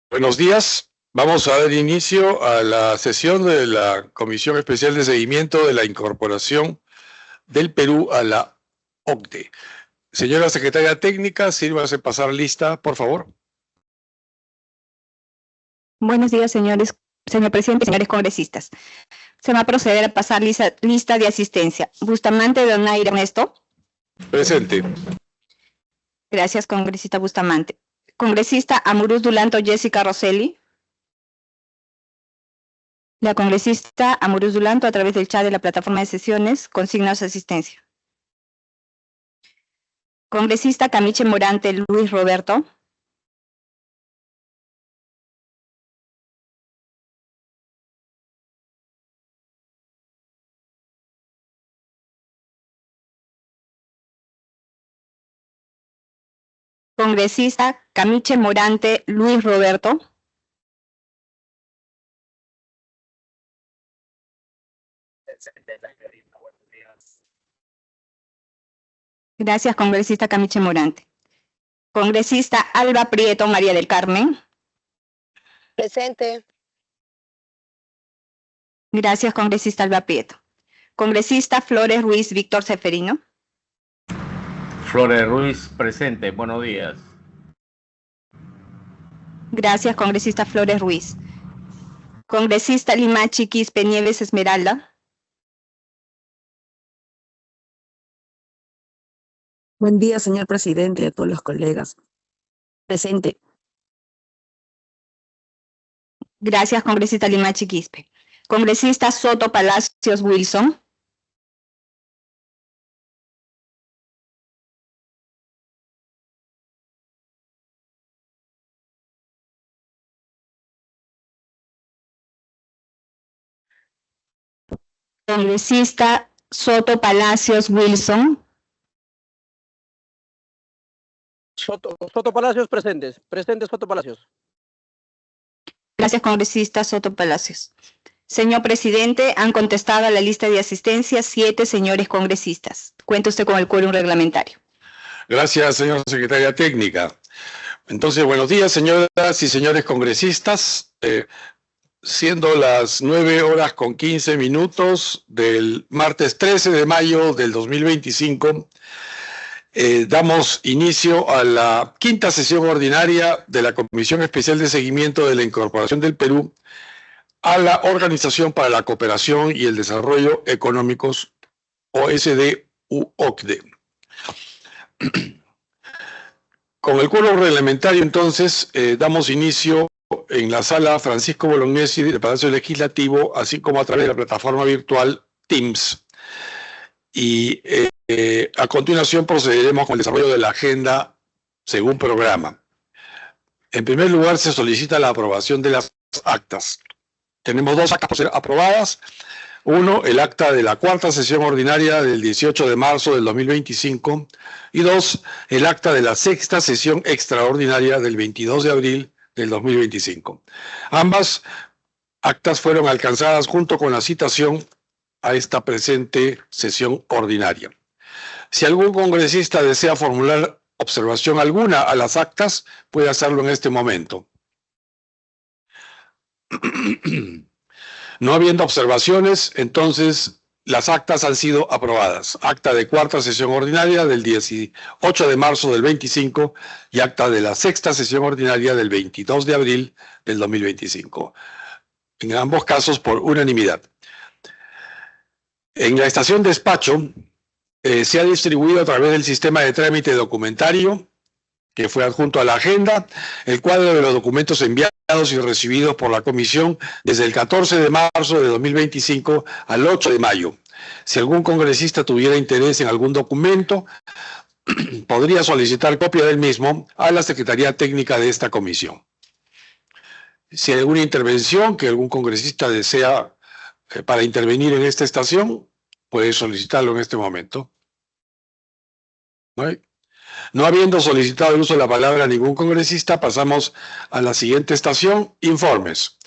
Buenos días. Vamos a dar inicio a la sesión de la Comisión Especial de Seguimiento de la Incorporación del Perú a la OCDE. Señora Secretaria Técnica, sírvase pasar lista, por favor. Buenos días, señor presidente, señores congresistas. Se va a proceder a pasar lista de asistencia. Bustamante Donaire Ernesto. Presente. Gracias, congresista Bustamante. Congresista Amuruz Dulanto Jessica Rosselli. La congresista Amuruz Dulanto, a través del chat de la plataforma de sesiones, consigna su asistencia. Congresista Camiche Morante Luis Roberto. Congresista Camiche Morante Luis Roberto. Gracias, congresista Camiche Morante. Congresista Alba Prieto María del Carmen. Presente. Gracias, congresista Alba Prieto. Congresista Flores Ruiz Víctor Seferino. Flores Ruiz, presente. Buenos días. Gracias, congresista Flores Ruiz. Congresista Limachi Quispe Nieves Esmeralda. Buen día, señor presidente, y a todos los colegas. Presente. Gracias, congresista Limachi Quispe. Congresista Soto Palacios Wilson. Congresista Soto Palacios Wilson. Soto Palacios presentes. Presente Soto Palacios. Gracias, congresista Soto Palacios. Señor presidente, han contestado a la lista de asistencia 7 señores congresistas. Cuenta usted con el quórum reglamentario. Gracias, señora Secretaria Técnica. Entonces, buenos días, señoras y señores congresistas. Siendo las 9:15 del martes 13 de mayo del 2025, damos inicio a la quinta sesión ordinaria de la Comisión Especial de Seguimiento de la Incorporación del Perú a la Organización para la Cooperación y el Desarrollo Económicos, OSD-UOCDE. Con el quórum reglamentario, entonces, damos inicio en la sala Francisco Bolognesi del Palacio Legislativo, así como a través de la plataforma virtual Teams. Y a continuación procederemos con el desarrollo de la agenda según programa. En primer lugar, se solicita la aprobación de las actas. Tenemos 2 actas por ser aprobadas. Uno, el acta de la cuarta sesión ordinaria del 18 de marzo del 2025. Y 2, el acta de la sexta sesión extraordinaria del 22 de abril del 2025. Ambas actas fueron alcanzadas junto con la citación a esta presente sesión ordinaria. Si algún congresista desea formular observación alguna a las actas, puede hacerlo en este momento. No habiendo observaciones, entonces las actas han sido aprobadas. Acta de cuarta sesión ordinaria del 18 de marzo del 25 y acta de la sexta sesión ordinaria del 22 de abril del 2025. En ambos casos por unanimidad. En la estación despacho se ha distribuido a través del sistema de trámite documentario que fue adjunto a la agenda, el cuadro de los documentos enviados y recibidos por la Comisión desde el 14 de marzo de 2025 al 8 de mayo. Si algún congresista tuviera interés en algún documento, podría solicitar copia del mismo a la Secretaría Técnica de esta comisión. Si hay alguna intervención que algún congresista desea para intervenir en esta estación, puede solicitarlo en este momento. ¿No? No habiendo solicitado el uso de la palabra a ningún congresista, pasamos a la siguiente estación, informes.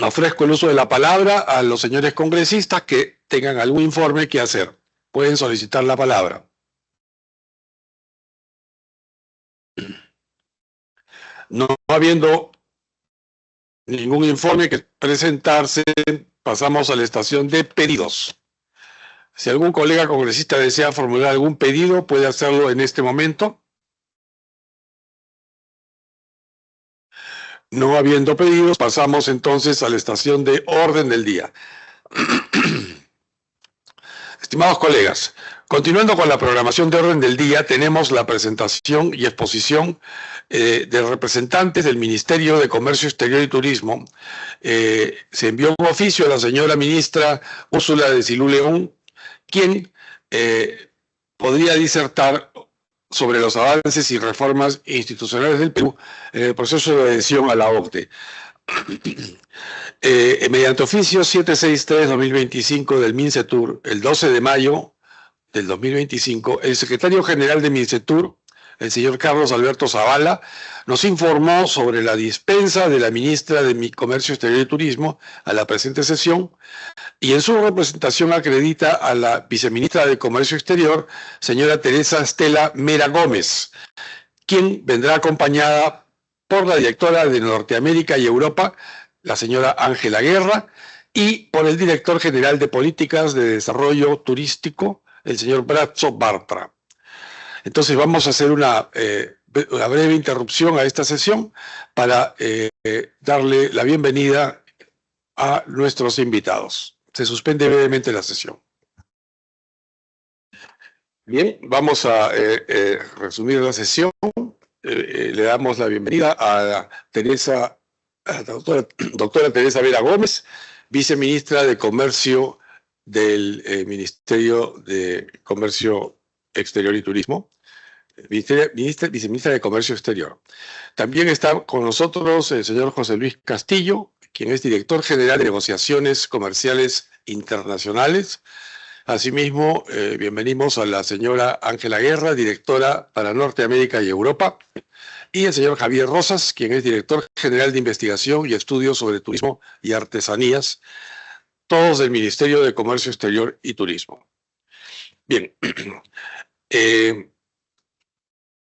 Ofrezco el uso de la palabra a los señores congresistas que tengan algún informe que hacer. Pueden solicitar la palabra. No habiendo ningún informe que presentarse, pasamos a la estación de pedidos. Si algún colega congresista desea formular algún pedido, puede hacerlo en este momento. No habiendo pedidos, pasamos entonces a la estación de orden del día. Estimados colegas, continuando con la programación de orden del día, tenemos la presentación y exposición de representantes del Ministerio de Comercio Exterior y Turismo. Se envió un oficio a la señora ministra Úrsula de Silú León, quien podría disertar sobre los avances y reformas institucionales del Perú en el proceso de adhesión a la OCDE. Mediante oficio 763-2025 del MINCETUR, el 12 de mayo del 2025, el secretario general de MINCETUR, el señor Carlos Alberto Zavala, nos informó sobre la dispensa de la ministra de Comercio Exterior y Turismo a la presente sesión, y en su representación acredita a la viceministra de Comercio Exterior, señora Teresa Estela Mera Gómez, quien vendrá acompañada por la directora de Norteamérica y Europa, la señora Ángela Guerra, y por el director general de Políticas de Desarrollo Turístico, el señor Brazzo Bartra. Entonces vamos a hacer una breve interrupción a esta sesión para darle la bienvenida a nuestros invitados. Se suspende brevemente la sesión. Bien, vamos a resumir la sesión. Le damos la bienvenida a la doctora Teresa Vera Gómez, viceministra de Comercio del Ministerio de Comercio Exterior y Turismo, viceministra de Comercio Exterior. También está con nosotros el señor José Luis Castillo, quien es director general de Negociaciones Comerciales Internacionales. Asimismo, bienvenimos a la señora Ángela Guerra, directora para Norteamérica y Europa, y el señor Javier Rosas, quien es director general de Investigación y Estudios sobre Turismo y Artesanías, todos del Ministerio de Comercio Exterior y Turismo. Bien,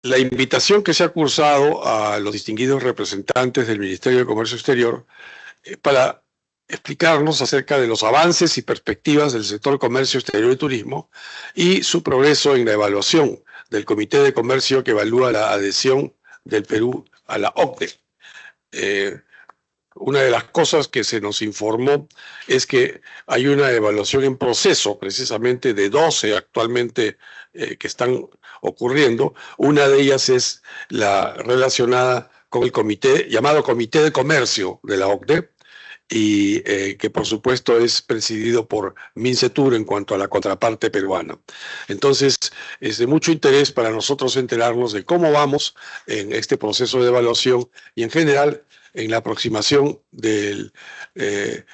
la invitación que se ha cursado a los distinguidos representantes del Ministerio de Comercio Exterior para explicarnos acerca de los avances y perspectivas del sector comercio exterior y turismo y su progreso en la evaluación del Comité de Comercio que evalúa la adhesión del Perú a la OCDE. Una de las cosas que se nos informó es que hay una evaluación en proceso, precisamente de 12 actualmente que están ocurriendo. Una de ellas es la relacionada con el comité, llamado Comité de Comercio de la OCDE, y que por supuesto es presidido por MINCETUR en cuanto a la contraparte peruana. Entonces, es de mucho interés para nosotros enterarnos de cómo vamos en este proceso de evaluación y en general en la aproximación del el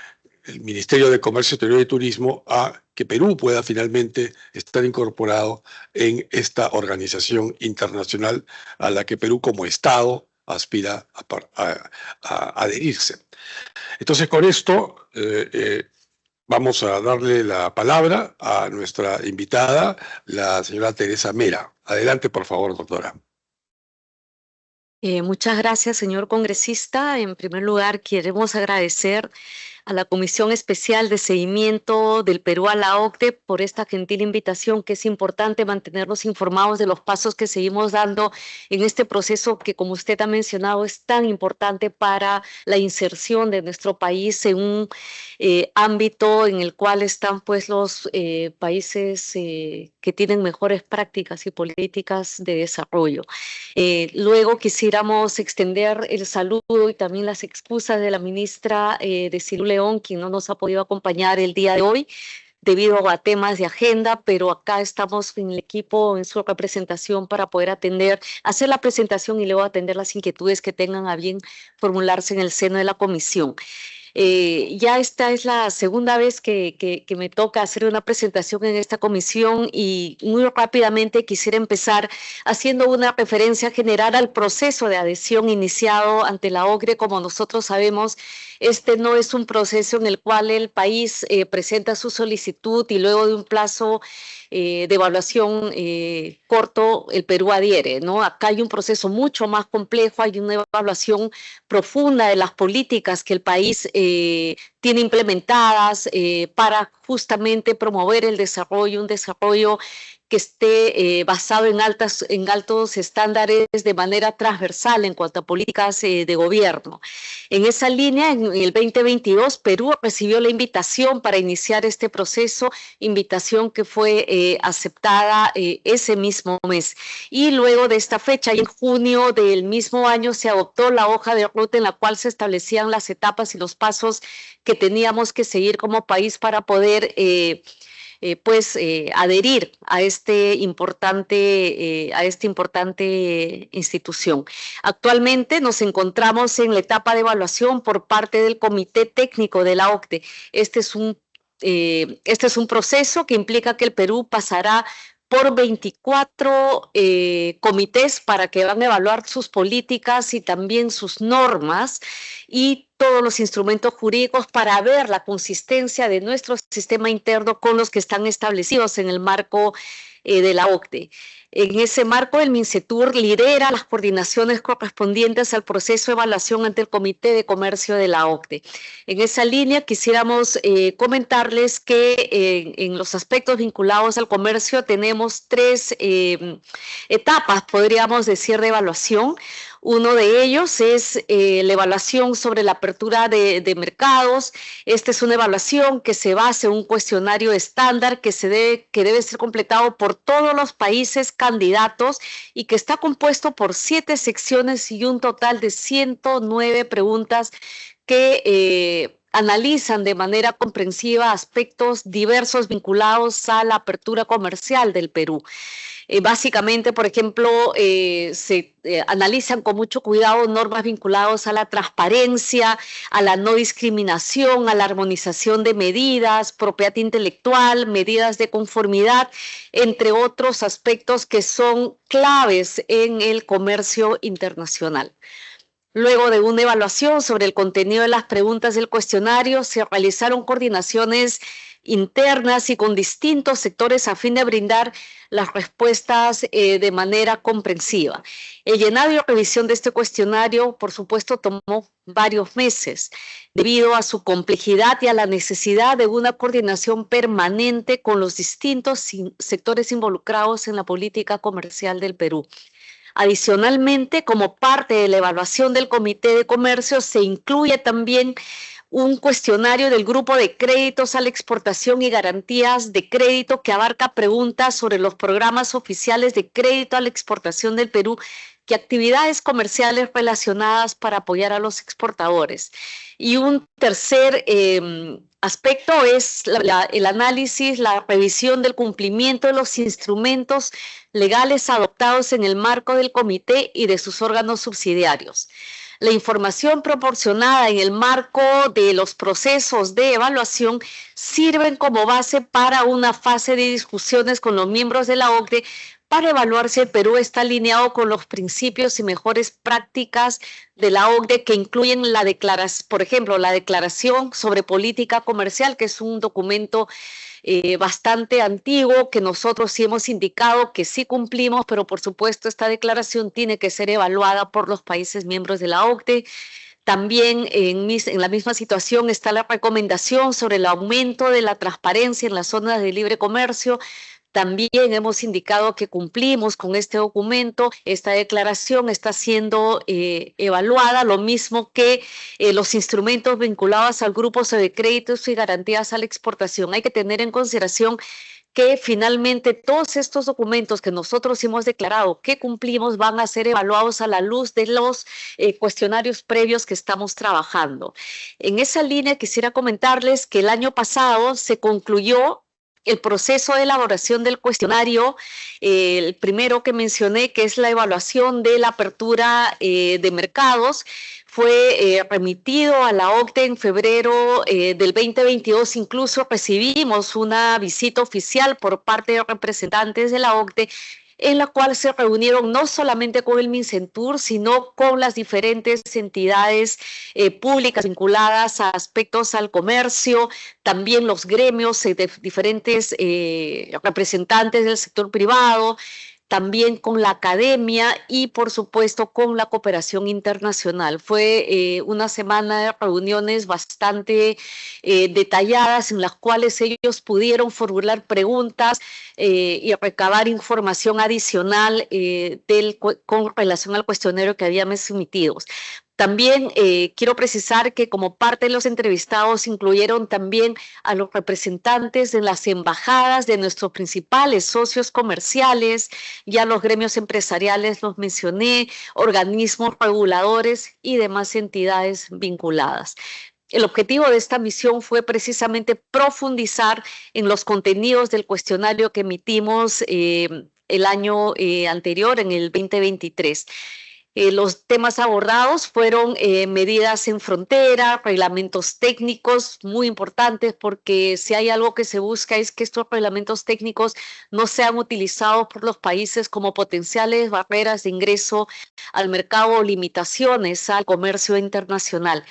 Ministerio de Comercio Exterior y Turismo a que Perú pueda finalmente estar incorporado en esta organización internacional a la que Perú como Estado aspira a adherirse. Entonces, con esto vamos a darle la palabra a nuestra invitada, la señora Teresa Mera. Adelante, por favor, doctora. Muchas gracias, señor congresista. En primer lugar, queremos agradecer a la Comisión Especial de Seguimiento del Perú a la OCDE por esta gentil invitación, que es importante mantenernos informados de los pasos que seguimos dando en este proceso que, como usted ha mencionado, es tan importante para la inserción de nuestro país en un ámbito en el cual están pues los países que tienen mejores prácticas y políticas de desarrollo. Luego quisiéramos extender el saludo y también las excusas de la ministra de Silú León, quien no nos ha podido acompañar el día de hoy debido a temas de agenda, pero acá estamos en el equipo, en su representación, para poder hacer la presentación y luego atender las inquietudes que tengan a bien formularse en el seno de la comisión. Ya esta es la segunda vez que me toca hacer una presentación en esta comisión y muy rápidamente quisiera empezar haciendo una referencia general al proceso de adhesión iniciado ante la OCDE. Como nosotros sabemos, este no es un proceso en el cual el país presenta su solicitud y luego de un plazo de evaluación corto, el Perú adhiere, ¿no? Acá hay un proceso mucho más complejo, hay una evaluación profunda de las políticas que el país tiene implementadas para justamente promover el desarrollo, un desarrollo que esté basado en altos estándares de manera transversal en cuanto a políticas de gobierno. En esa línea, en el 2022, Perú recibió la invitación para iniciar este proceso, invitación que fue aceptada ese mismo mes. Y luego de esta fecha, y en junio del mismo año, se adoptó la hoja de ruta en la cual se establecían las etapas y los pasos que teníamos que seguir como país para poder adherir a esta importante institución. Actualmente nos encontramos en la etapa de evaluación por parte del Comité Técnico de la OCDE. Este es un proceso que implica que el Perú pasará por 24 comités para que van a evaluar sus políticas y también sus normas y todos los instrumentos jurídicos para ver la consistencia de nuestro sistema interno con los que están establecidos en el marco de la OCDE. En ese marco, el MINCETUR lidera las coordinaciones correspondientes al proceso de evaluación ante el Comité de Comercio de la OCDE. En esa línea, quisiéramos comentarles que en los aspectos vinculados al comercio tenemos tres etapas, podríamos decir, de evaluación. Uno de ellos es la evaluación sobre la apertura de mercados. Esta es una evaluación que se basa en un cuestionario estándar que debe ser completado por todos los países candidatos y que está compuesto por 7 secciones y un total de 109 preguntas que analizan de manera comprensiva aspectos diversos vinculados a la apertura comercial del Perú. Básicamente, por ejemplo, se analizan con mucho cuidado normas vinculadas a la transparencia, a la no discriminación, a la armonización de medidas, propiedad intelectual, medidas de conformidad, entre otros aspectos que son claves en el comercio internacional. Luego de una evaluación sobre el contenido de las preguntas del cuestionario, se realizaron coordinaciones internas y con distintos sectores a fin de brindar las respuestas de manera comprensiva. El llenado y revisión de este cuestionario, por supuesto, tomó varios meses, debido a su complejidad y a la necesidad de una coordinación permanente con los distintos sectores involucrados en la política comercial del Perú. Adicionalmente, como parte de la evaluación del Comité de Comercio, se incluye también un cuestionario del grupo de créditos a la exportación y garantías de crédito que abarca preguntas sobre los programas oficiales de crédito a la exportación del Perú y actividades comerciales relacionadas para apoyar a los exportadores. Y un tercer aspecto es el análisis, la revisión del cumplimiento de los instrumentos legales adoptados en el marco del comité y de sus órganos subsidiarios. La información proporcionada en el marco de los procesos de evaluación sirven como base para una fase de discusiones con los miembros de la OCDE para evaluar si el Perú está alineado con los principios y mejores prácticas de la OCDE que incluyen por ejemplo, la Declaración sobre Política Comercial, que es un documento bastante antiguo que nosotros sí hemos indicado que sí cumplimos, pero por supuesto esta declaración tiene que ser evaluada por los países miembros de la OCDE. También en la misma situación está la recomendación sobre el aumento de la transparencia en las zonas de libre comercio. También hemos indicado que cumplimos con este documento. Esta declaración está siendo evaluada, lo mismo que los instrumentos vinculados al grupo de créditos y garantías a la exportación. Hay que tener en consideración que finalmente todos estos documentos que nosotros hemos declarado que cumplimos van a ser evaluados a la luz de los cuestionarios previos que estamos trabajando. En esa línea quisiera comentarles que el año pasado se concluyó el proceso de elaboración del cuestionario, el primero que mencioné, que es la evaluación de la apertura de mercados, fue remitido a la OCDE en febrero del 2022. Incluso recibimos una visita oficial por parte de representantes de la OCDE, en la cual se reunieron no solamente con el MINCENTUR, sino con las diferentes entidades públicas vinculadas a aspectos al comercio, también los gremios de diferentes representantes del sector privado, también con la academia y, por supuesto, con la cooperación internacional. Fue una semana de reuniones bastante detalladas, en las cuales ellos pudieron formular preguntas y recabar información adicional con relación al cuestionario que habíamos emitido. También quiero precisar que como parte de los entrevistados incluyeron también a los representantes de las embajadas de nuestros principales socios comerciales, ya los gremios empresariales los mencioné, organismos reguladores y demás entidades vinculadas. El objetivo de esta misión fue precisamente profundizar en los contenidos del cuestionario que emitimos el año anterior, en el 2023. Los temas abordados fueron medidas en frontera, reglamentos técnicos, muy importantes, porque si hay algo que se busca es que estos reglamentos técnicos no sean utilizados por los países como potenciales barreras de ingreso al mercado o limitaciones al comercio internacional.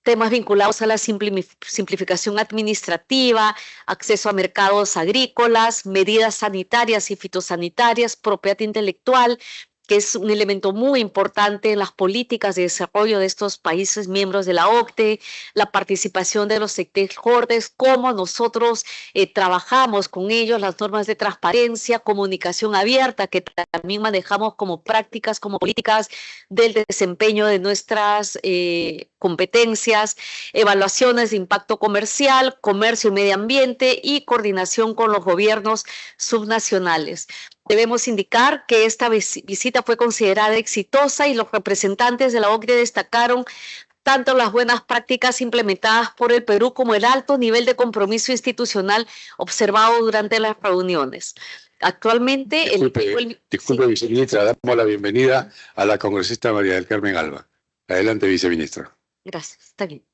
Temas vinculados a la simplificación administrativa, acceso a mercados agrícolas, medidas sanitarias y fitosanitarias, propiedad intelectual, que es un elemento muy importante en las políticas de desarrollo de estos países miembros de la OCDE, la participación de los stakeholders, cómo nosotros trabajamos con ellos, las normas de transparencia, comunicación abierta, que también manejamos como prácticas, como políticas del desempeño de nuestras competencias, evaluaciones de impacto comercial, comercio y medio ambiente y coordinación con los gobiernos subnacionales. Debemos indicar que esta visita fue considerada exitosa y los representantes de la OCDE destacaron tanto las buenas prácticas implementadas por el Perú como el alto nivel de compromiso institucional observado durante las reuniones. Actualmente... Disculpe, viceministra, damos la bienvenida a la congresista María del Carmen Alba. Adelante, viceministra. Gracias, está bien.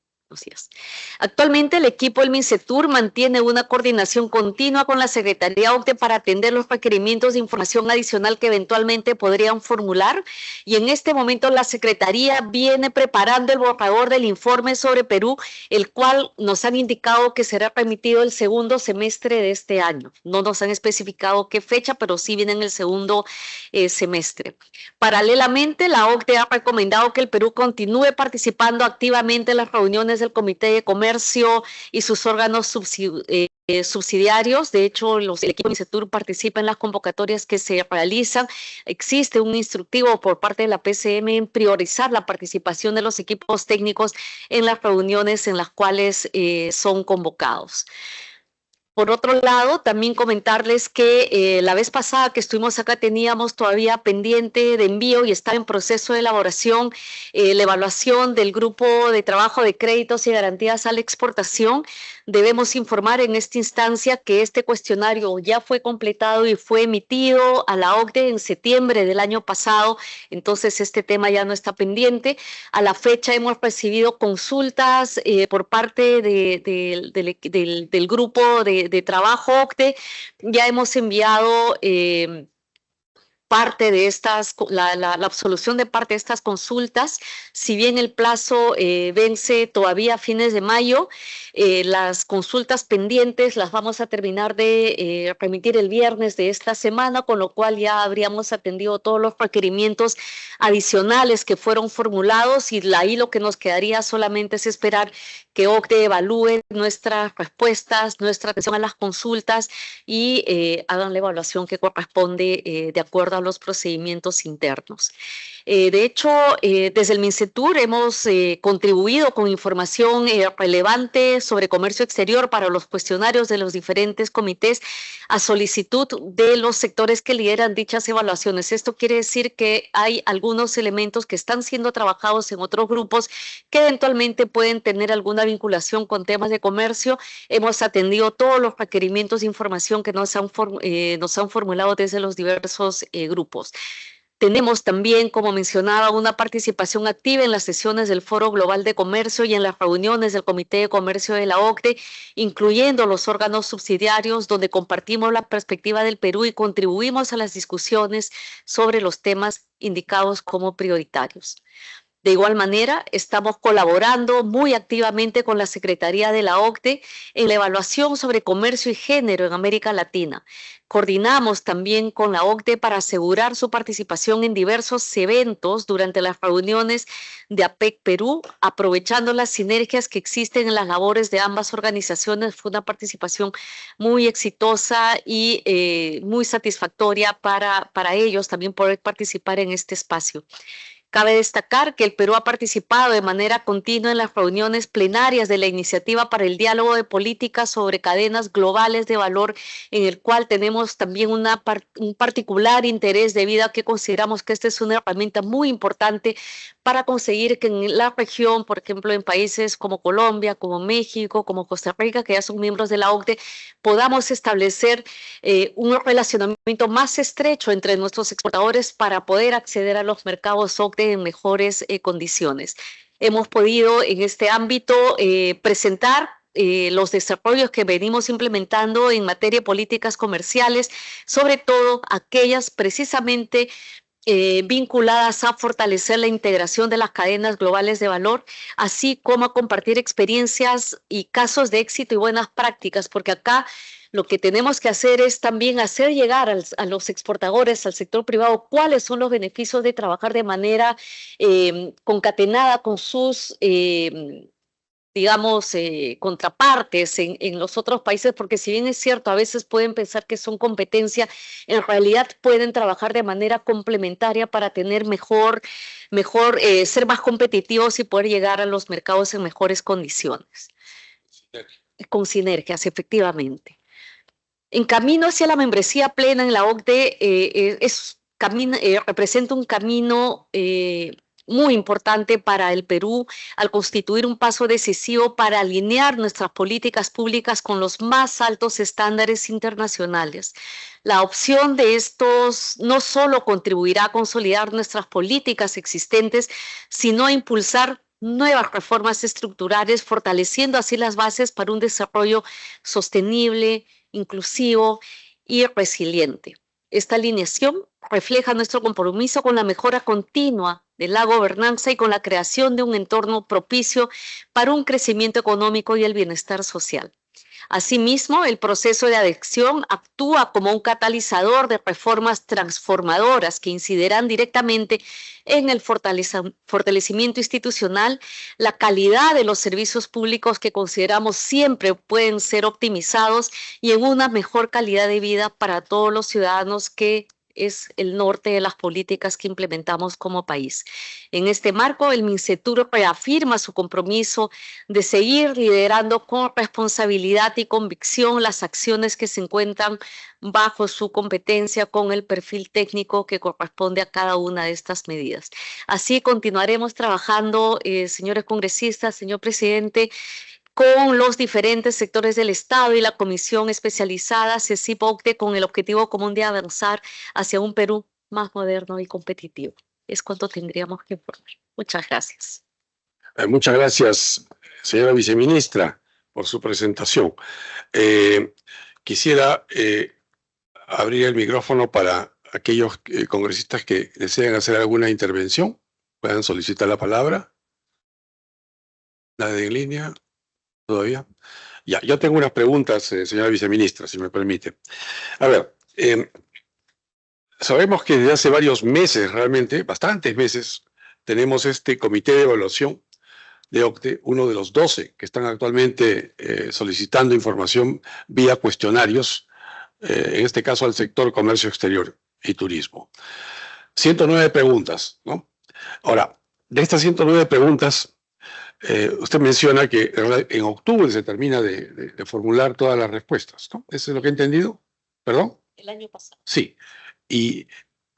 Actualmente el equipo del MINCETUR mantiene una coordinación continua con la Secretaría OCDE para atender los requerimientos de información adicional que eventualmente podrían formular, y en este momento la Secretaría viene preparando el borrador del informe sobre Perú, el cual nos han indicado que será remitido el segundo semestre de este año. No nos han especificado qué fecha, pero sí viene en el segundo semestre. Paralelamente, la OCDE ha recomendado que el Perú continúe participando activamente en las reuniones del Comité de Comercio y sus órganos subsidiarios. De hecho, el equipo de MINCETUR participa en las convocatorias que se realizan. Existe un instructivo por parte de la PCM en priorizar la participación de los equipos técnicos en las reuniones en las cuales son convocados. Por otro lado, también comentarles que la vez pasada que estuvimos acá teníamos todavía pendiente de envío y está en proceso de elaboración la evaluación del grupo de trabajo de créditos y garantías a la exportación. Debemos informar en esta instancia que este cuestionario ya fue completado y fue emitido a la OCDE en septiembre del año pasado, entonces este tema ya no está pendiente. A la fecha hemos recibido consultas por parte del grupo de trabajo OCDE. Ya hemos enviado parte de estas, la absolución de parte de estas consultas. Si bien el plazo vence todavía a fines de mayo, las consultas pendientes las vamos a terminar de remitir el viernes de esta semana, con lo cual ya habríamos atendido todos los requerimientos adicionales que fueron formulados, y ahí lo que nos quedaría solamente es esperar que OCDE evalúe nuestras respuestas, nuestra atención a las consultas y hagan la evaluación que corresponde de acuerdo a los procedimientos internos. De hecho, desde el MINCETUR hemos contribuido con información relevante sobre comercio exterior para los cuestionarios de los diferentes comités a solicitud de los sectores que lideran dichas evaluaciones. Esto quiere decir que hay algunos elementos que están siendo trabajados en otros grupos que eventualmente pueden tener alguna vinculación con temas de comercio. Hemos atendido todos los requerimientos de información que nos han formulado desde los diversos grupos. Tenemos también, como mencionaba, una participación activa en las sesiones del Foro Global de Comercio y en las reuniones del Comité de Comercio de la OCDE, incluyendo los órganos subsidiarios, donde compartimos la perspectiva del Perú y contribuimos a las discusiones sobre los temas indicados como prioritarios. De igual manera, estamos colaborando muy activamente con la Secretaría de la OCDE en la evaluación sobre comercio y género en América Latina. Coordinamos también con la OCDE para asegurar su participación en diversos eventos durante las reuniones de APEC Perú, aprovechando las sinergias que existen en las labores de ambas organizaciones. Fue una participación muy exitosa y muy satisfactoria para ellos también poder participar en este espacio. Cabe destacar que el Perú ha participado de manera continua en las reuniones plenarias de la Iniciativa para el Diálogo de Políticas sobre Cadenas Globales de Valor, en el cual tenemos también un particular interés debido a que consideramos que esta es una herramienta muy importante para conseguir que en la región, por ejemplo, en países como Colombia, como México, como Costa Rica, que ya son miembros de la OCDE, podamos establecer un relacionamiento más estrecho entre nuestros exportadores para poder acceder a los mercados OCDE en mejores condiciones. Hemos podido en este ámbito presentar los desarrollos que venimos implementando en materia de políticas comerciales, sobre todo aquellas precisamente vinculadas a fortalecer la integración de las cadenas globales de valor, así como a compartir experiencias y casos de éxito y buenas prácticas, porque acá lo que tenemos que hacer es también hacer llegar a los exportadores, al sector privado, cuáles son los beneficios de trabajar de manera concatenada con sus digamos, contrapartes en los otros países, porque si bien es cierto, a veces pueden pensar que son competencia, en realidad pueden trabajar de manera complementaria para tener ser más competitivos y poder llegar a los mercados en mejores condiciones. Con sinergias, efectivamente. En camino hacia la membresía plena en la OCDE representa un camino muy importante para el Perú al constituir un paso decisivo para alinear nuestras políticas públicas con los más altos estándares internacionales. La opción de estos no solo contribuirá a consolidar nuestras políticas existentes, sino a impulsar nuevas reformas estructurales, fortaleciendo así las bases para un desarrollo sostenible, inclusivo y resiliente. Esta alineación refleja nuestro compromiso con la mejora continua de la gobernanza y con la creación de un entorno propicio para un crecimiento económico y el bienestar social. Asimismo, el proceso de adhesión actúa como un catalizador de reformas transformadoras que incidirán directamente en el fortalecimiento institucional, la calidad de los servicios públicos que consideramos siempre pueden ser optimizados y en una mejor calidad de vida para todos los ciudadanos, que es el norte de las políticas que implementamos como país. En este marco, el MINCETUR reafirma su compromiso de seguir liderando con responsabilidad y convicción las acciones que se encuentran bajo su competencia con el perfil técnico que corresponde a cada una de estas medidas. Así continuaremos trabajando, señores congresistas, señor presidente, con los diferentes sectores del Estado y la Comisión Especializada CECIP-OCDE con el objetivo común de avanzar hacia un Perú más moderno y competitivo. Es cuanto tendríamos que informar. Muchas gracias. Muchas gracias, señora viceministra, por su presentación. Quisiera abrir el micrófono para aquellos congresistas que deseen hacer alguna intervención. Puedan solicitar la palabra. Nadie en línea. ¿Todavía? Ya, yo tengo unas preguntas, señora viceministra, si me permite. A ver, sabemos que desde hace varios meses, realmente, bastantes meses, tenemos este comité de evaluación de OCDE, uno de los 12 que están actualmente solicitando información vía cuestionarios, en este caso al sector comercio exterior y turismo. 109 preguntas, ¿no? Ahora, de estas 109 preguntas, usted menciona que en octubre se termina de formular todas las respuestas, ¿no? ¿Eso es lo que he entendido? ¿Perdón? El año pasado. Sí. Y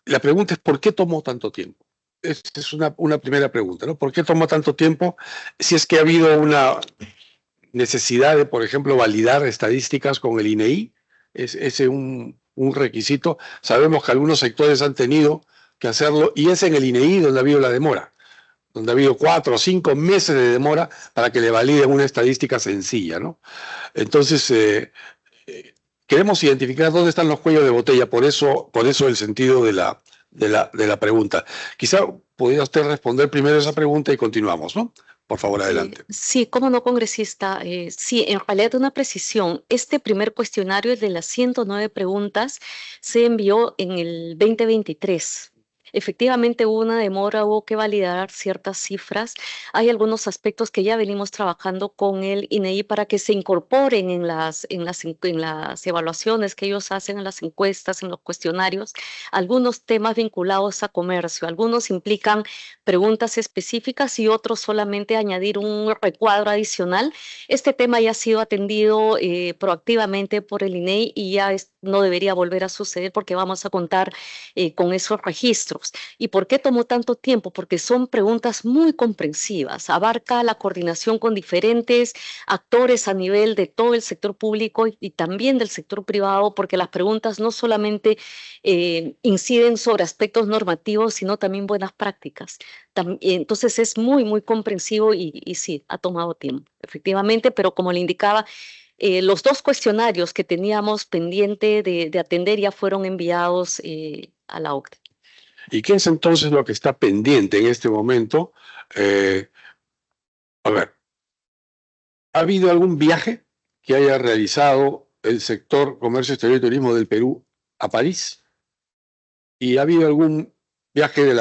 la pregunta es, ¿por qué tomó tanto tiempo? Esta es una primera pregunta, ¿no? ¿Por qué tomó tanto tiempo? Si es que ha habido una necesidad de, por ejemplo, validar estadísticas con el INEI, es ese un requisito. Sabemos que algunos sectores han tenido que hacerlo, y es en el INEI donde ha habido la demora, donde ha habido 4 o 5 meses de demora para que le validen una estadística sencilla, ¿no? Entonces, queremos identificar dónde están los cuellos de botella, por eso el sentido de la pregunta. Quizá podría usted responder primero esa pregunta y continuamos, ¿no? Por favor, adelante. Sí, cómo no, congresista. Sí, en realidad una precisión. Este primer cuestionario, el de las 109 preguntas, se envió en el 2023. Efectivamente hubo una demora, hubo que validar ciertas cifras. Hay algunos aspectos que ya venimos trabajando con el INEI para que se incorporen en las evaluaciones que ellos hacen, en las encuestas, en los cuestionarios, algunos temas vinculados a comercio. Algunos implican preguntas específicas y otros solamente añadir un recuadro adicional. Este tema ya ha sido atendido proactivamente por el INEI y ya no debería volver a suceder porque vamos a contar con esos registros. ¿Y por qué tomó tanto tiempo? Porque son preguntas muy comprensivas, abarca la coordinación con diferentes actores a nivel de todo el sector público y también del sector privado, porque las preguntas no solamente inciden sobre aspectos normativos, sino también buenas prácticas. Entonces es muy, muy comprensivo y sí, ha tomado tiempo, efectivamente, pero como le indicaba, los 2 cuestionarios que teníamos pendiente de atender ya fueron enviados a la OCDE. ¿Y qué es entonces lo que está pendiente en este momento? A ver, ¿ha habido algún viaje que haya realizado el sector comercio exterior y turismo del Perú a París? ¿Y ha habido algún viaje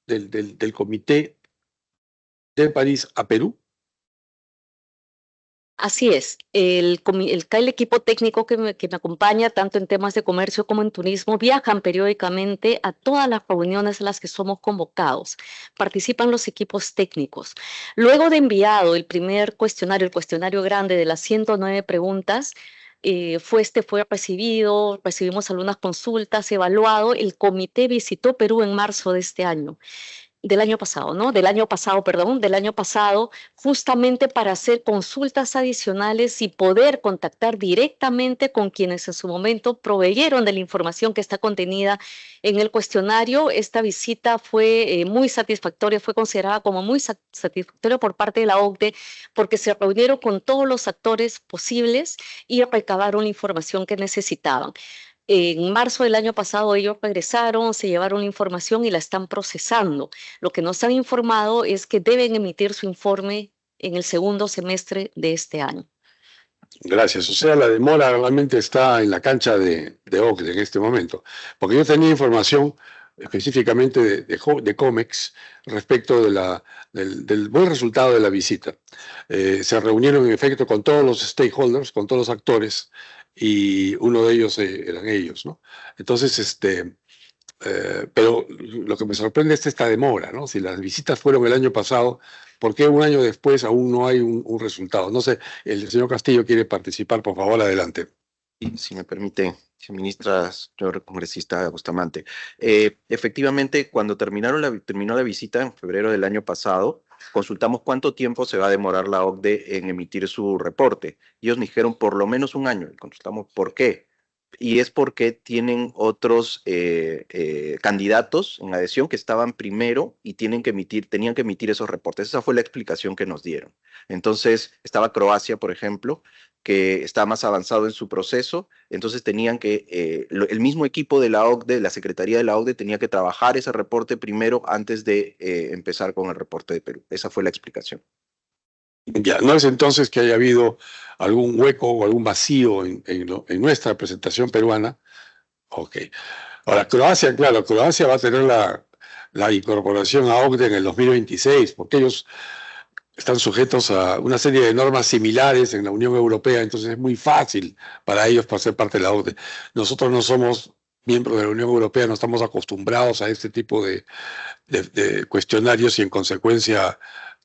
del comité de París a Perú? Así es, el equipo técnico que me acompaña, tanto en temas de comercio como en turismo, viajan periódicamente a todas las reuniones a las que somos convocados. Participan los equipos técnicos. Luego de enviado el primer cuestionario, el cuestionario grande de las 109 preguntas, fue recibido, recibimos algunas consultas, evaluado. El comité visitó Perú en marzo de este año. Del año pasado, ¿no? Del año pasado, justamente para hacer consultas adicionales y poder contactar directamente con quienes en su momento proveyeron de la información que está contenida en el cuestionario. Esta visita fue muy satisfactoria, fue considerada como muy satisfactoria por parte de la OCDE, porque se reunieron con todos los actores posibles y recabaron la información que necesitaban. En marzo del año pasado ellos regresaron, se llevaron la información y la están procesando. Lo que nos han informado es que deben emitir su informe en el segundo semestre de este año. Gracias. O sea, la demora realmente está en la cancha de OCDE en este momento. Porque yo tenía información específicamente de COMEX respecto del buen resultado de la visita. Se reunieron en efecto con todos los stakeholders, con todos los actores, y uno de ellos eran ellos, ¿no? Entonces, pero lo que me sorprende es esta demora, ¿no? Si las visitas fueron el año pasado, ¿por qué un año después aún no hay un resultado? No sé, el señor Castillo quiere participar, por favor, adelante. Y si me permite, ministra, señor congresista Bustamante. Efectivamente, cuando terminó la visita en febrero del año pasado, consultamos cuánto tiempo se va a demorar la OCDE en emitir su reporte. Ellos dijeron por lo menos un año. Y consultamos por qué. Y es porque tienen otros candidatos en adhesión que estaban primero y tenían que emitir esos reportes. Esa fue la explicación que nos dieron. Entonces, estaba Croacia, por ejemplo, que está más avanzado en su proceso. Entonces, tenían que, el mismo equipo de la OCDE, la Secretaría de la OCDE, tenía que trabajar ese reporte primero antes de empezar con el reporte de Perú. Esa fue la explicación. Ya, no es entonces que haya habido algún hueco o algún vacío en nuestra presentación peruana. Ok. Ahora, Croacia, claro, Croacia va a tener la incorporación a OCDE en el 2026, porque ellos están sujetos a una serie de normas similares en la Unión Europea, entonces es muy fácil para ellos para ser parte de la OCDE. Nosotros no somos miembros de la Unión Europea, no estamos acostumbrados a este tipo de cuestionarios y en consecuencia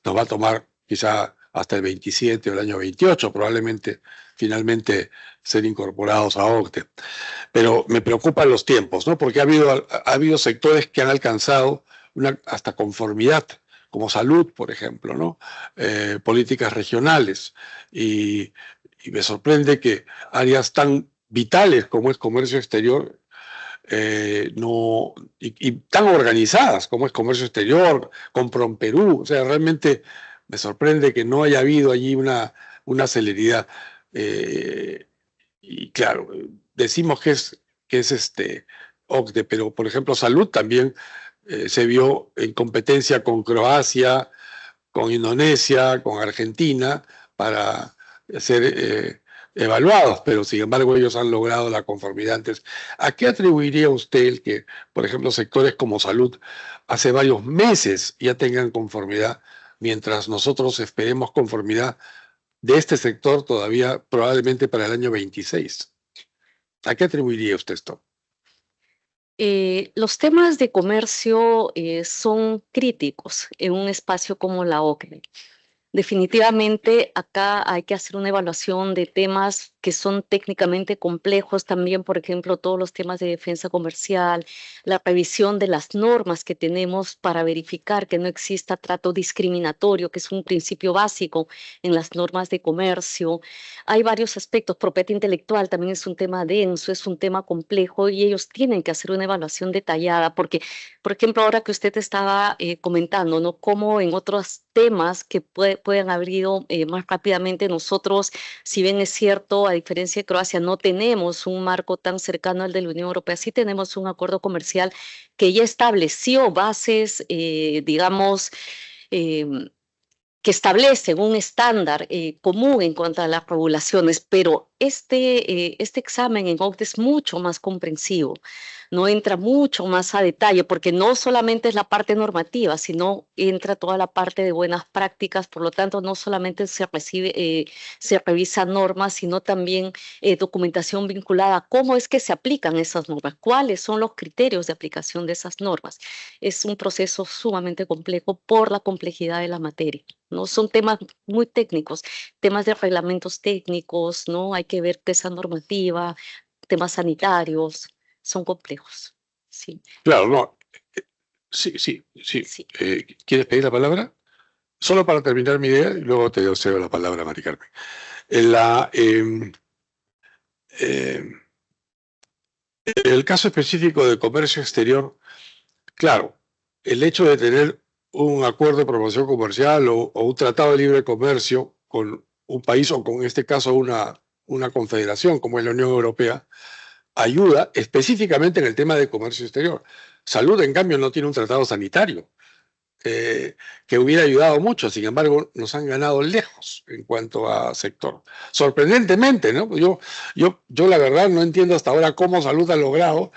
nos va a tomar quizá hasta el 27 o el año 28, probablemente finalmente ser incorporados a OCDE. Pero me preocupan los tiempos, ¿no? Porque ha habido sectores que han alcanzado hasta conformidad, como salud, por ejemplo, ¿no? Políticas regionales. Y me sorprende que áreas tan vitales como es comercio exterior y tan organizadas como es Comercio Exterior, con PROMPERÚ. O sea, realmente me sorprende que no haya habido allí una celeridad. Y claro, decimos que es OCDE, pero por ejemplo Salud también se vio en competencia con Croacia, con Indonesia, con Argentina, para ser evaluados, pero sin embargo ellos han logrado la conformidad antes. ¿A qué atribuiría usted el que, por ejemplo, sectores como Salud hace varios meses ya tengan conformidad, mientras nosotros esperemos conformidad de este sector todavía probablemente para el año 26? ¿A qué atribuiría usted esto? Los temas de comercio son críticos en un espacio como la OCDE. Definitivamente acá hay que hacer una evaluación de temas que son técnicamente complejos también, por ejemplo, todos los temas de defensa comercial, la revisión de las normas que tenemos para verificar que no exista trato discriminatorio, que es un principio básico en las normas de comercio. Hay varios aspectos, propiedad intelectual también es un tema denso, es un tema complejo y ellos tienen que hacer una evaluación detallada porque, por ejemplo, ahora que usted estaba comentando, ¿no? Cómo en otros temas que pueden haber ido más rápidamente nosotros, si bien es cierto, a diferencia de Croacia, no tenemos un marco tan cercano al de la Unión Europea, sí tenemos un acuerdo comercial que ya estableció bases, digamos, que establecen un estándar común en cuanto a las regulaciones, pero este examen en OCDE es mucho más comprensivo, no entra mucho más a detalle, porque no solamente es la parte normativa, sino entra toda la parte de buenas prácticas, por lo tanto no solamente se revisan normas, sino también documentación vinculada a cómo es que se aplican esas normas, cuáles son los criterios de aplicación de esas normas. Es un proceso sumamente complejo por la complejidad de la materia, ¿no? Son temas muy técnicos, temas de reglamentos técnicos, ¿no? Hay que ver esa normativa, temas sanitarios, son complejos. Sí. Claro, no. Sí. Sí. ¿Quieres pedir la palabra? Solo para terminar mi idea y luego te cedo la palabra, Mari Carmen. El caso específico de comercio exterior, claro, el hecho de tener un acuerdo de promoción comercial o un tratado de libre comercio con un país o con, en este caso, una confederación como es la Unión Europea, ayuda específicamente en el tema de comercio exterior. Salud, en cambio, no tiene un tratado sanitario que hubiera ayudado mucho. Sin embargo, nos han ganado lejos en cuanto a sector. Sorprendentemente, ¿no? Yo la verdad no entiendo hasta ahora cómo Salud ha logrado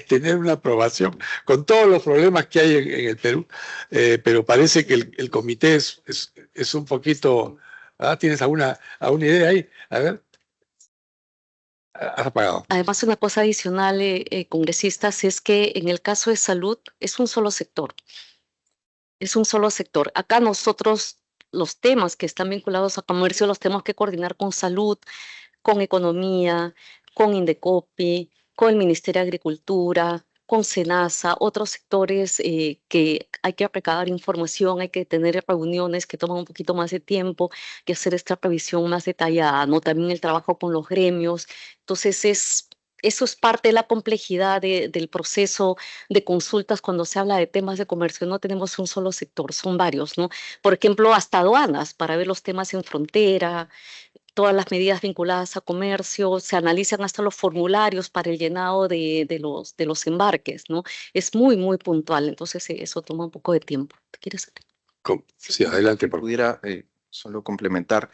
tener una aprobación con todos los problemas que hay en el Perú, pero parece que el comité es un poquito... ¿Tienes alguna idea ahí? A ver. Has apagado. Además, una cosa adicional, congresistas, es que en el caso de Salud es un solo sector. Es un solo sector. Acá nosotros, los temas que están vinculados a comercio, los tenemos que coordinar con Salud, con Economía, con Indecopi, con el Ministerio de Agricultura, con SENASA, otros sectores que hay que recabar información, hay que tener reuniones que toman un poquito más de tiempo, que hacer esta revisión más detallada, ¿no? También el trabajo con los gremios. Entonces, eso es parte de la complejidad del proceso de consultas cuando se habla de temas de comercio. No tenemos un solo sector, son varios, ¿no? Por ejemplo, hasta aduanas para ver los temas en frontera, todas las medidas vinculadas a comercio, se analizan hasta los formularios para el llenado de los embarques, ¿no? Es muy, muy puntual, entonces eso toma un poco de tiempo. ¿Te quieres? Sí, adelante. Pudiera solo complementar,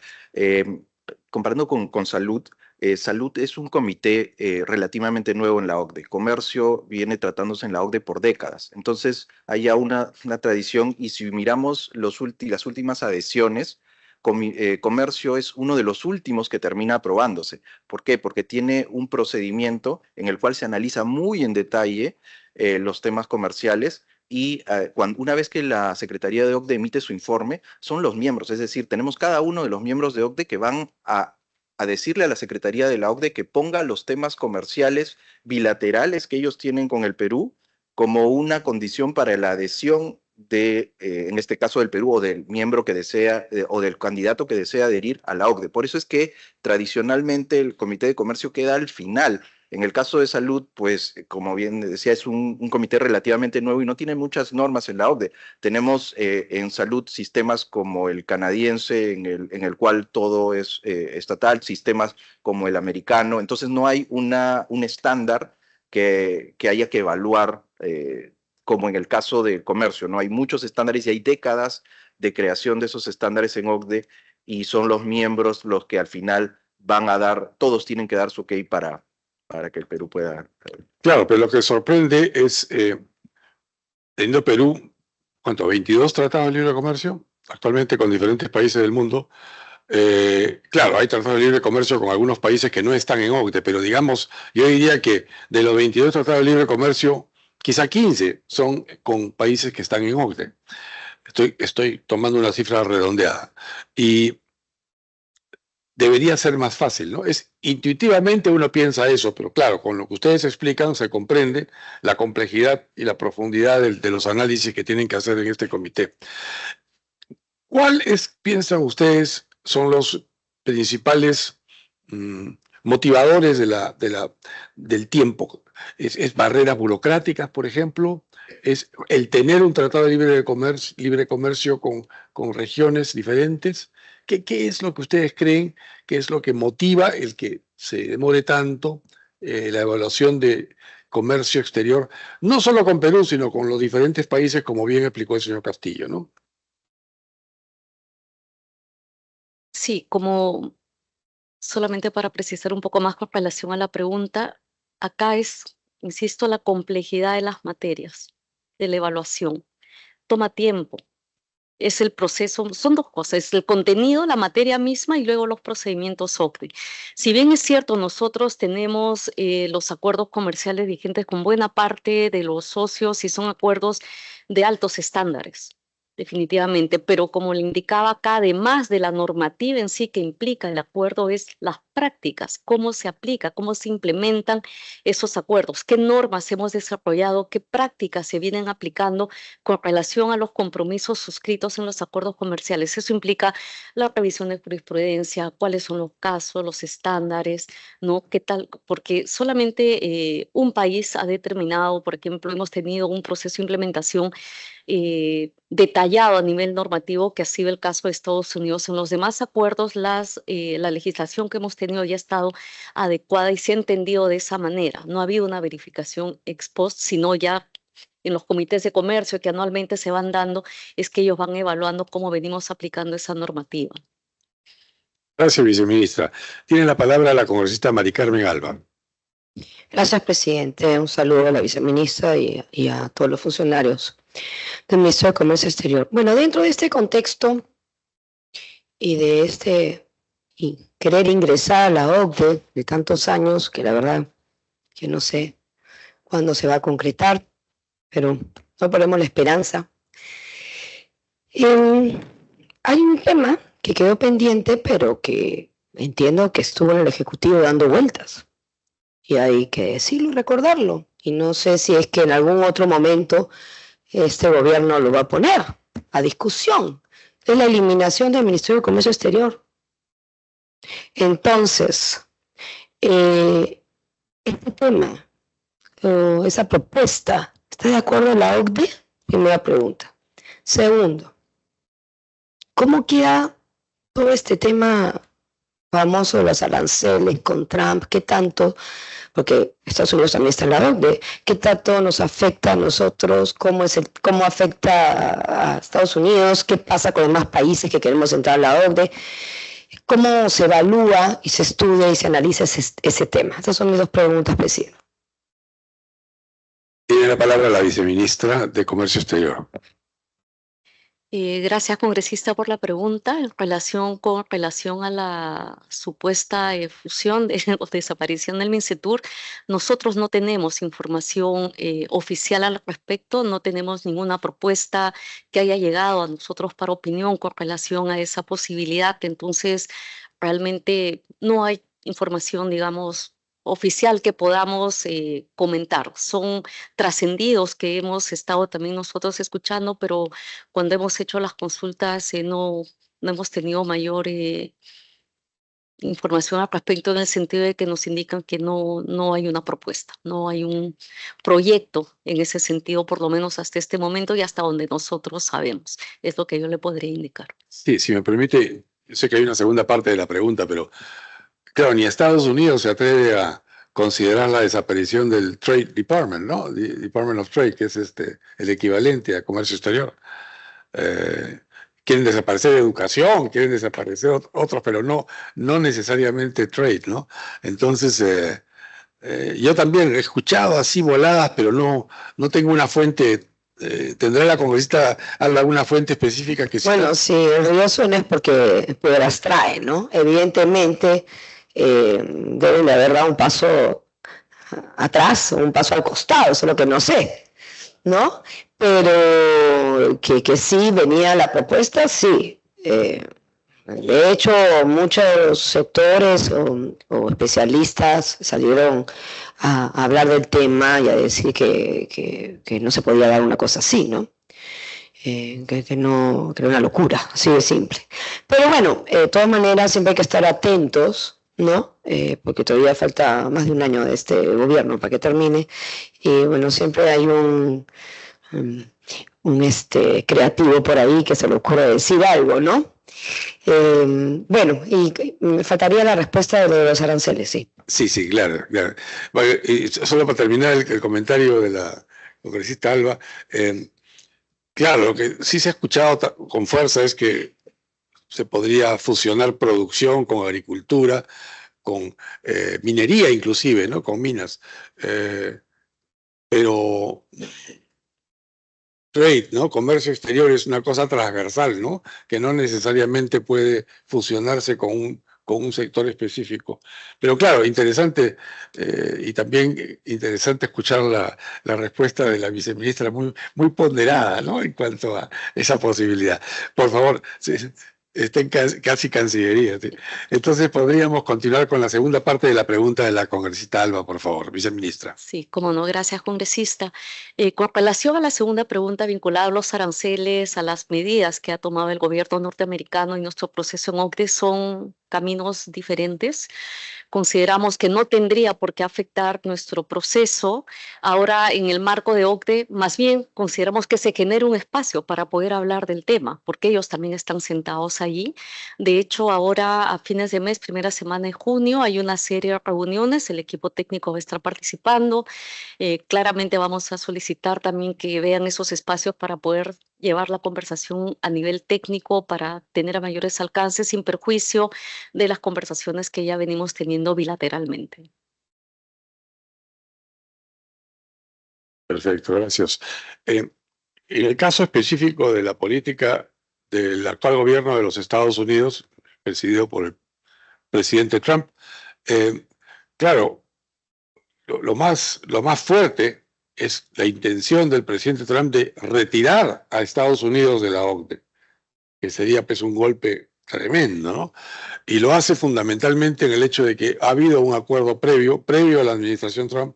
comparando con Salud, Salud es un comité relativamente nuevo en la OCDE. Comercio viene tratándose en la OCDE por décadas. Entonces, hay ya una tradición y si miramos las últimas adhesiones, Comercio es uno de los últimos que termina aprobándose. ¿Por qué? Porque tiene un procedimiento en el cual se analiza muy en detalle los temas comerciales y una vez que la Secretaría de OCDE emite su informe, son los miembros, es decir, tenemos cada uno de los miembros de OCDE que van a decirle a la Secretaría de la OCDE que ponga los temas comerciales bilaterales que ellos tienen con el Perú como una condición para la adhesión en este caso del Perú, o del miembro que desea, o del candidato que desea adherir a la OCDE. Por eso es que tradicionalmente el Comité de Comercio queda al final En el caso de salud, pues, como bien decía, es un comité relativamente nuevo y no tiene muchas normas en la OCDE. Tenemos en salud sistemas como el canadiense, en el cual todo es estatal, sistemas como el americano. Entonces, no hay un estándar que haya que evaluar, como en el caso del comercio, ¿no? Hay muchos estándares y hay décadas de creación de esos estándares en OCDE y son los miembros los que al final van a dar, todos tienen que dar su ok para que el Perú pueda. Claro, pero lo que sorprende es, teniendo Perú, ¿cuánto? 22 tratados de libre comercio, actualmente con diferentes países del mundo. Claro, hay tratados de libre comercio con algunos países que no están en OCDE, pero digamos, yo diría que de los 22 tratados de libre comercio, quizá 15 son con países que están en OCDE. Estoy tomando una cifra redondeada. Y debería ser más fácil, ¿no? Intuitivamente uno piensa eso, pero claro, con lo que ustedes explican se comprende la complejidad y la profundidad de los análisis que tienen que hacer en este comité. ¿Cuáles, piensan ustedes, son los principales motivadores del tiempo? ¿Es barreras burocráticas, por ejemplo? ¿Es el tener un tratado de libre comercio con regiones diferentes? ¿Qué es lo que ustedes creen que es lo que motiva el que se demore tanto la evaluación de comercio exterior, no solo con Perú, sino con los diferentes países, como bien explicó el señor Castillo, ¿no? Sí, como solamente para precisar un poco más con relación a la pregunta, acá es, insisto, la complejidad de las materias, de la evaluación. Toma tiempo. Es el proceso, son dos cosas, es el contenido, la materia misma y luego los procedimientos OCDE. Si bien es cierto, nosotros tenemos los acuerdos comerciales vigentes con buena parte de los socios y son acuerdos de altos estándares, definitivamente, pero como le indicaba acá, además de la normativa en sí que implica el acuerdo, es las prácticas, cómo se aplica, cómo se implementan esos acuerdos, qué normas hemos desarrollado, qué prácticas se vienen aplicando con relación a los compromisos suscritos en los acuerdos comerciales. Eso implica la revisión de jurisprudencia, cuáles son los casos, los estándares, ¿no? ¿Qué tal? Porque solamente un país ha determinado, por ejemplo, hemos tenido un proceso de implementación detallado a nivel normativo, que ha sido el caso de Estados Unidos. En los demás acuerdos, la legislación que hemos tenido ya ha estado adecuada y se ha entendido de esa manera. No ha habido una verificación ex post, sino ya en los comités de comercio que anualmente se van dando, es que ellos van evaluando cómo venimos aplicando esa normativa. Gracias, viceministra. Tiene la palabra la congresista Mari Carmen Alba. Gracias, presidente. Un saludo a la viceministra y a todos los funcionarios del Ministerio de Comercio Exterior. Bueno, dentro de este contexto y de querer ingresar a la OCDE de tantos años, que la verdad que no sé cuándo se va a concretar, pero no perdemos la esperanza. Hay un tema que quedó pendiente, pero que entiendo que estuvo en el Ejecutivo dando vueltas. Y hay que decirlo y recordarlo. Y no sé si es que en algún otro momento este gobierno lo va a poner a discusión. Es la eliminación del Ministerio de Comercio Exterior. Entonces, este tema, esa propuesta, ¿está de acuerdo la OCDE? Primera pregunta. Segundo, ¿cómo queda todo este tema famoso de los aranceles con Trump? ¿Qué tanto? Porque Estados Unidos también está en la OCDE. ¿Qué tanto nos afecta a nosotros? ¿Cómo afecta a Estados Unidos? ¿Qué pasa con demás países que queremos entrar a la OCDE? ¿Cómo se evalúa y se estudia y se analiza ese tema? Esas son mis dos preguntas, presidente. Tiene la palabra la viceministra de Comercio Exterior. Gracias, congresista, por la pregunta. En relación a la supuesta fusión o desaparición del MINCETUR, nosotros no tenemos información oficial al respecto, no tenemos ninguna propuesta que haya llegado a nosotros para opinión con relación a esa posibilidad. Entonces, realmente no hay información, digamos, oficial que podamos comentar. Son trascendidos que hemos estado también nosotros escuchando, pero cuando hemos hecho las consultas no hemos tenido mayor información al respecto en el sentido de que nos indican que no hay una propuesta, no hay un proyecto en ese sentido, por lo menos hasta este momento y hasta donde nosotros sabemos. Es lo que yo le podría indicar. Sí, si me permite, yo sé que hay una segunda parte de la pregunta, pero claro, ni Estados Unidos se atreve a considerar la desaparición del Trade Department, ¿no? Department of Trade, que es el equivalente a comercio exterior. Quieren desaparecer educación, quieren desaparecer otros, pero no necesariamente trade, ¿no? Entonces, yo también he escuchado así voladas, pero no tengo una fuente. ¿Tendrá la congresista alguna fuente específica que Bueno, si el río suena es porque las trae, ¿no? Evidentemente deben de haber dado un paso atrás o un paso al costado, eso es lo que no sé, ¿no? Pero que sí venía la propuesta, sí. De hecho, muchos sectores o especialistas salieron a hablar del tema y a decir que no se podía dar una cosa así, ¿no? Que no, que era una locura, así de simple. Pero bueno, de todas maneras siempre hay que estar atentos, ¿no? Porque todavía falta más de un año de este gobierno para que termine. Y bueno, siempre hay un creativo por ahí que se le ocurre decir algo, ¿no? Bueno, y me faltaría la respuesta de lo de los aranceles, sí. Sí, claro. Bueno, y solo para terminar el comentario de la congresista Alba, claro, lo que sí se ha escuchado con fuerza es que se podría fusionar producción con agricultura, con minería inclusive, ¿no? Con minas. Pero trade, ¿no? Comercio exterior es una cosa transversal, ¿no? Que no necesariamente puede fusionarse con un sector específico. Pero claro, interesante y también interesante escuchar la respuesta de la viceministra muy ponderada, ¿no? En cuanto a esa posibilidad. Por favor, está en casi Cancillería. ¿Sí? Entonces podríamos continuar con la segunda parte de la pregunta de la congresista Alba, por favor, viceministra. Sí, como no, gracias, congresista. Con relación a la segunda pregunta vinculada a los aranceles, a las medidas que ha tomado el gobierno norteamericano y nuestro proceso en OCDE son caminos diferentes. Consideramos que no tendría por qué afectar nuestro proceso. Ahora, en el marco de OCDE, más bien consideramos que se genere un espacio para poder hablar del tema, porque ellos también están sentados allí. De hecho, ahora a fines de mes, primera semana de junio, hay una serie de reuniones, el equipo técnico va a estar participando. Claramente vamos a solicitar también que vean esos espacios para poder llevar la conversación a nivel técnico para tener a mayores alcances sin perjuicio de las conversaciones que ya venimos teniendo bilateralmente. Perfecto, gracias. En el caso específico de la política del actual gobierno de los Estados Unidos, presidido por el presidente Trump, claro, lo más fuerte es la intención del presidente Trump de retirar a Estados Unidos de la OCDE, que sería pues un golpe tremendo, ¿no? Y lo hace fundamentalmente en el hecho de que ha habido un acuerdo previo a la administración Trump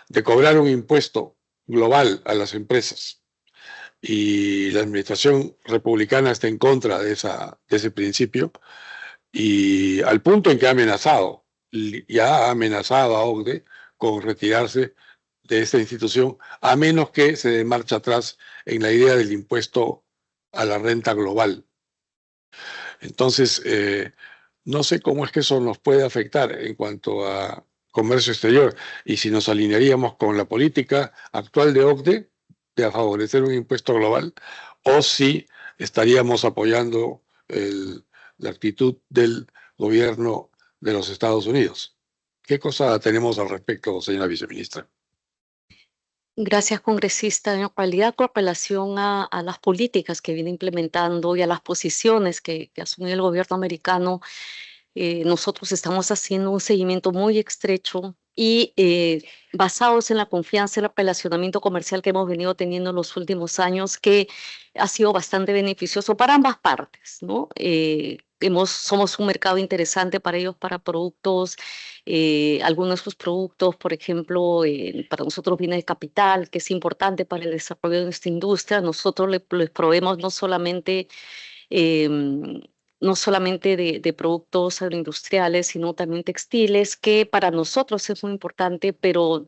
de cobrar un impuesto global a las empresas. Y la administración republicana está en contra de ese principio y al punto en que ya ha amenazado a OCDE con retirarse de esta institución, a menos que se dé marcha atrás en la idea del impuesto a la renta global. Entonces, no sé cómo es que eso nos puede afectar en cuanto a comercio exterior y si nos alinearíamos con la política actual de OCDE de favorecer un impuesto global o si estaríamos apoyando la actitud del gobierno de los Estados Unidos. ¿Qué cosa tenemos al respecto, señora viceministra? Gracias, congresista. En realidad, con relación a las políticas que viene implementando y a las posiciones que asume el gobierno americano, nosotros estamos haciendo un seguimiento muy estrecho y basados en la confianza y el relacionamiento comercial que hemos venido teniendo en los últimos años, que ha sido bastante beneficioso para ambas partes, ¿no? Somos un mercado interesante para ellos, para productos, algunos de sus productos, por ejemplo, para nosotros viene de capital, que es importante para el desarrollo de nuestra industria. Nosotros les proveemos no solamente no solamente de productos agroindustriales, sino también textiles, que para nosotros es muy importante, pero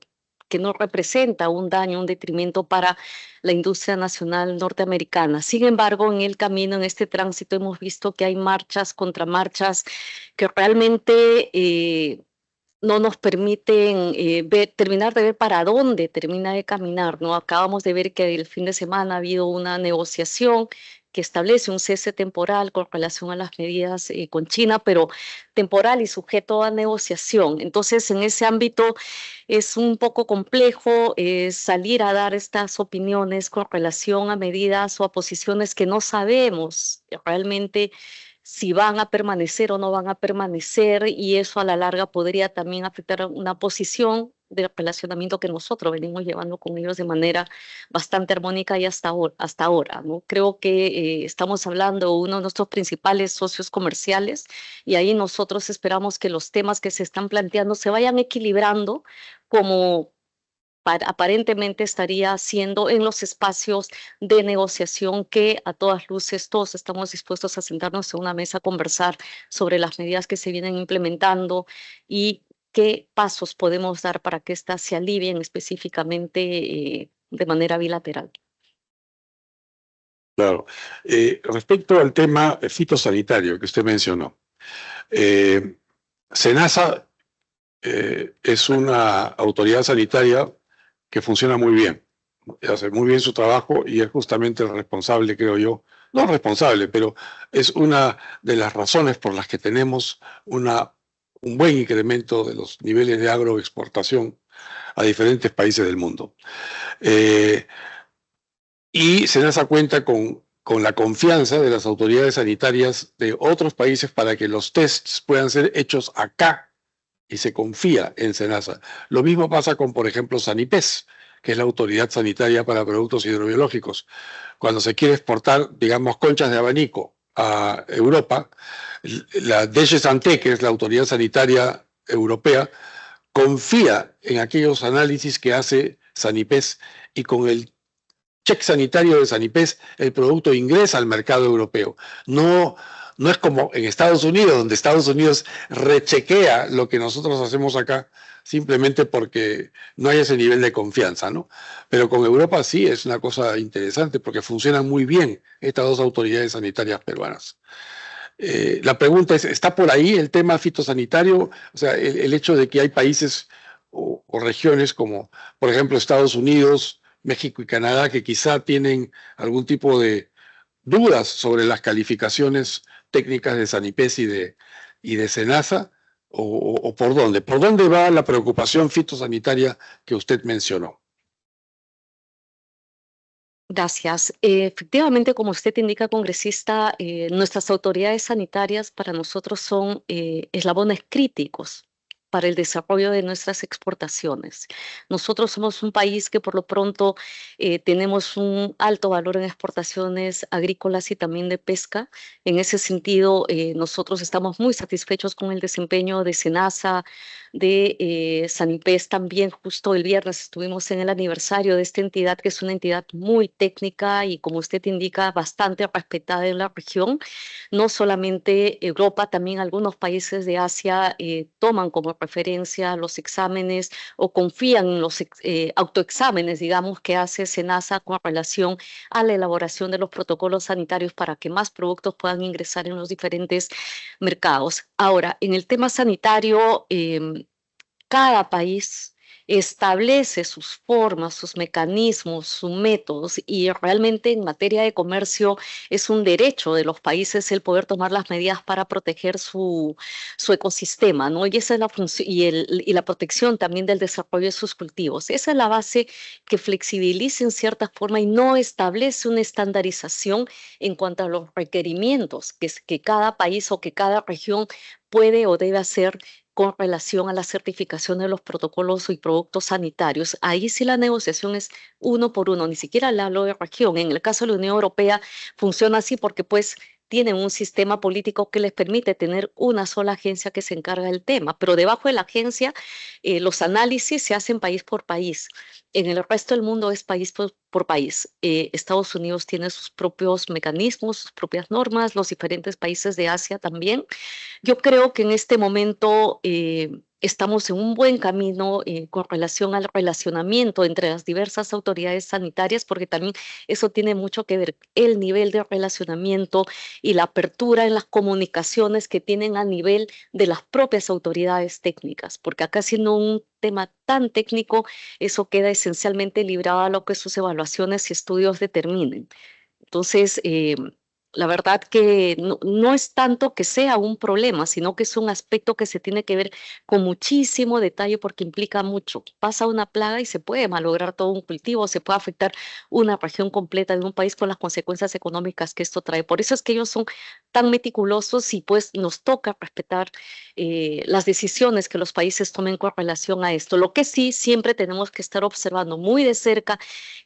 que no representa un daño, un detrimento para la industria nacional norteamericana. Sin embargo, en el camino, en este tránsito, hemos visto que hay marchas, contramarchas, que realmente no nos permiten terminar de ver para dónde termina de caminar, ¿no? Acabamos de ver que el fin de semana ha habido una negociación que establece un cese temporal con relación a las medidas con China, pero temporal y sujeto a negociación. Entonces, en ese ámbito es un poco complejo salir a dar estas opiniones con relación a medidas o a posiciones que no sabemos realmente si van a permanecer o no van a permanecer, y eso a la larga podría también afectar a una posición de relacionamiento que nosotros venimos llevando con ellos de manera bastante armónica y hasta ahora, ¿no? Creo que estamos hablando de uno de nuestros principales socios comerciales, y ahí nosotros esperamos que los temas que se están planteando se vayan equilibrando como aparentemente estaría haciendo en los espacios de negociación, que a todas luces todos estamos dispuestos a sentarnos en una mesa a conversar sobre las medidas que se vienen implementando y qué pasos podemos dar para que éstas se alivien específicamente de manera bilateral. Claro. Respecto al tema fitosanitario que usted mencionó, SENASA es una autoridad sanitaria que funciona muy bien, hace muy bien su trabajo y es justamente el responsable, creo yo, no responsable, pero es una de las razones por las que tenemos un buen incremento de los niveles de agroexportación a diferentes países del mundo. Y SENASA cuenta con la confianza de las autoridades sanitarias de otros países para que los tests puedan ser hechos acá, y se confía en SENASA. Lo mismo pasa con, por ejemplo, SANIPES, que es la autoridad sanitaria para productos hidrobiológicos. Cuando se quiere exportar, digamos, conchas de abanico a Europa, la DG Santé, que es la autoridad sanitaria europea, confía en aquellos análisis que hace SANIPES, y con el check sanitario de SANIPES el producto ingresa al mercado europeo. No es como en Estados Unidos, donde Estados Unidos rechequea lo que nosotros hacemos acá simplemente porque no hay ese nivel de confianza, ¿no? Pero con Europa sí es una cosa interesante porque funcionan muy bien estas dos autoridades sanitarias peruanas. La pregunta es, ¿está por ahí el tema fitosanitario? O sea, el hecho de que hay países o regiones como, por ejemplo, Estados Unidos, México y Canadá, que quizá tienen algún tipo de dudas sobre las calificaciones técnicas de SANIPES y de SENASA, o por dónde. ¿Por dónde va la preocupación fitosanitaria que usted mencionó? Gracias. Efectivamente, como usted indica, congresista, nuestras autoridades sanitarias para nosotros son eslabones críticos para el desarrollo de nuestras exportaciones. Nosotros somos un país que por lo pronto tenemos un alto valor en exportaciones agrícolas y también de pesca. En ese sentido, nosotros estamos muy satisfechos con el desempeño de SENASA, de SANIPES también. Justo el viernes estuvimos en el aniversario de esta entidad, que es una entidad muy técnica y, como usted indica, bastante respetada en la región. No solamente Europa, también algunos países de Asia toman como referencia los exámenes o confían en los autoexámenes, digamos, que hace SENASA con relación a la elaboración de los protocolos sanitarios para que más productos puedan ingresar en los diferentes mercados. Ahora, en el tema sanitario, cada país establece sus formas, sus mecanismos, sus métodos, y realmente en materia de comercio es un derecho de los países el poder tomar las medidas para proteger su ecosistema, ¿no? Y esa es la función y la protección también del desarrollo de sus cultivos. Esa es la base que flexibiliza en cierta forma y no establece una estandarización en cuanto a los requerimientos que cada país o que cada región puede o debe hacer con relación a la certificación de los protocolos y productos sanitarios. Ahí sí la negociación es uno por uno, ni siquiera le hablo de región. En el caso de la Unión Europea funciona así porque pues tienen un sistema político que les permite tener una sola agencia que se encarga del tema, pero debajo de la agencia los análisis se hacen país por país. En el resto del mundo es país por país. Estados Unidos tiene sus propios mecanismos, sus propias normas, los diferentes países de Asia también. Yo creo que en este momento estamos en un buen camino con relación al relacionamiento entre las diversas autoridades sanitarias, porque también eso tiene mucho que ver el nivel de relacionamiento y la apertura en las comunicaciones que tienen a nivel de las propias autoridades técnicas, porque acá siendo un tema tan técnico, eso queda esencialmente librado a lo que sus evaluaciones y estudios determinen. Entonces, la verdad que no es tanto que sea un problema, sino que es un aspecto que se tiene que ver con muchísimo detalle porque implica mucho. Pasa una plaga y se puede malograr todo un cultivo, se puede afectar una región completa de un país con las consecuencias económicas que esto trae. Por eso es que ellos son tan meticulosos y pues nos toca respetar las decisiones que los países tomen con relación a esto. Lo que sí, siempre tenemos que estar observando muy de cerca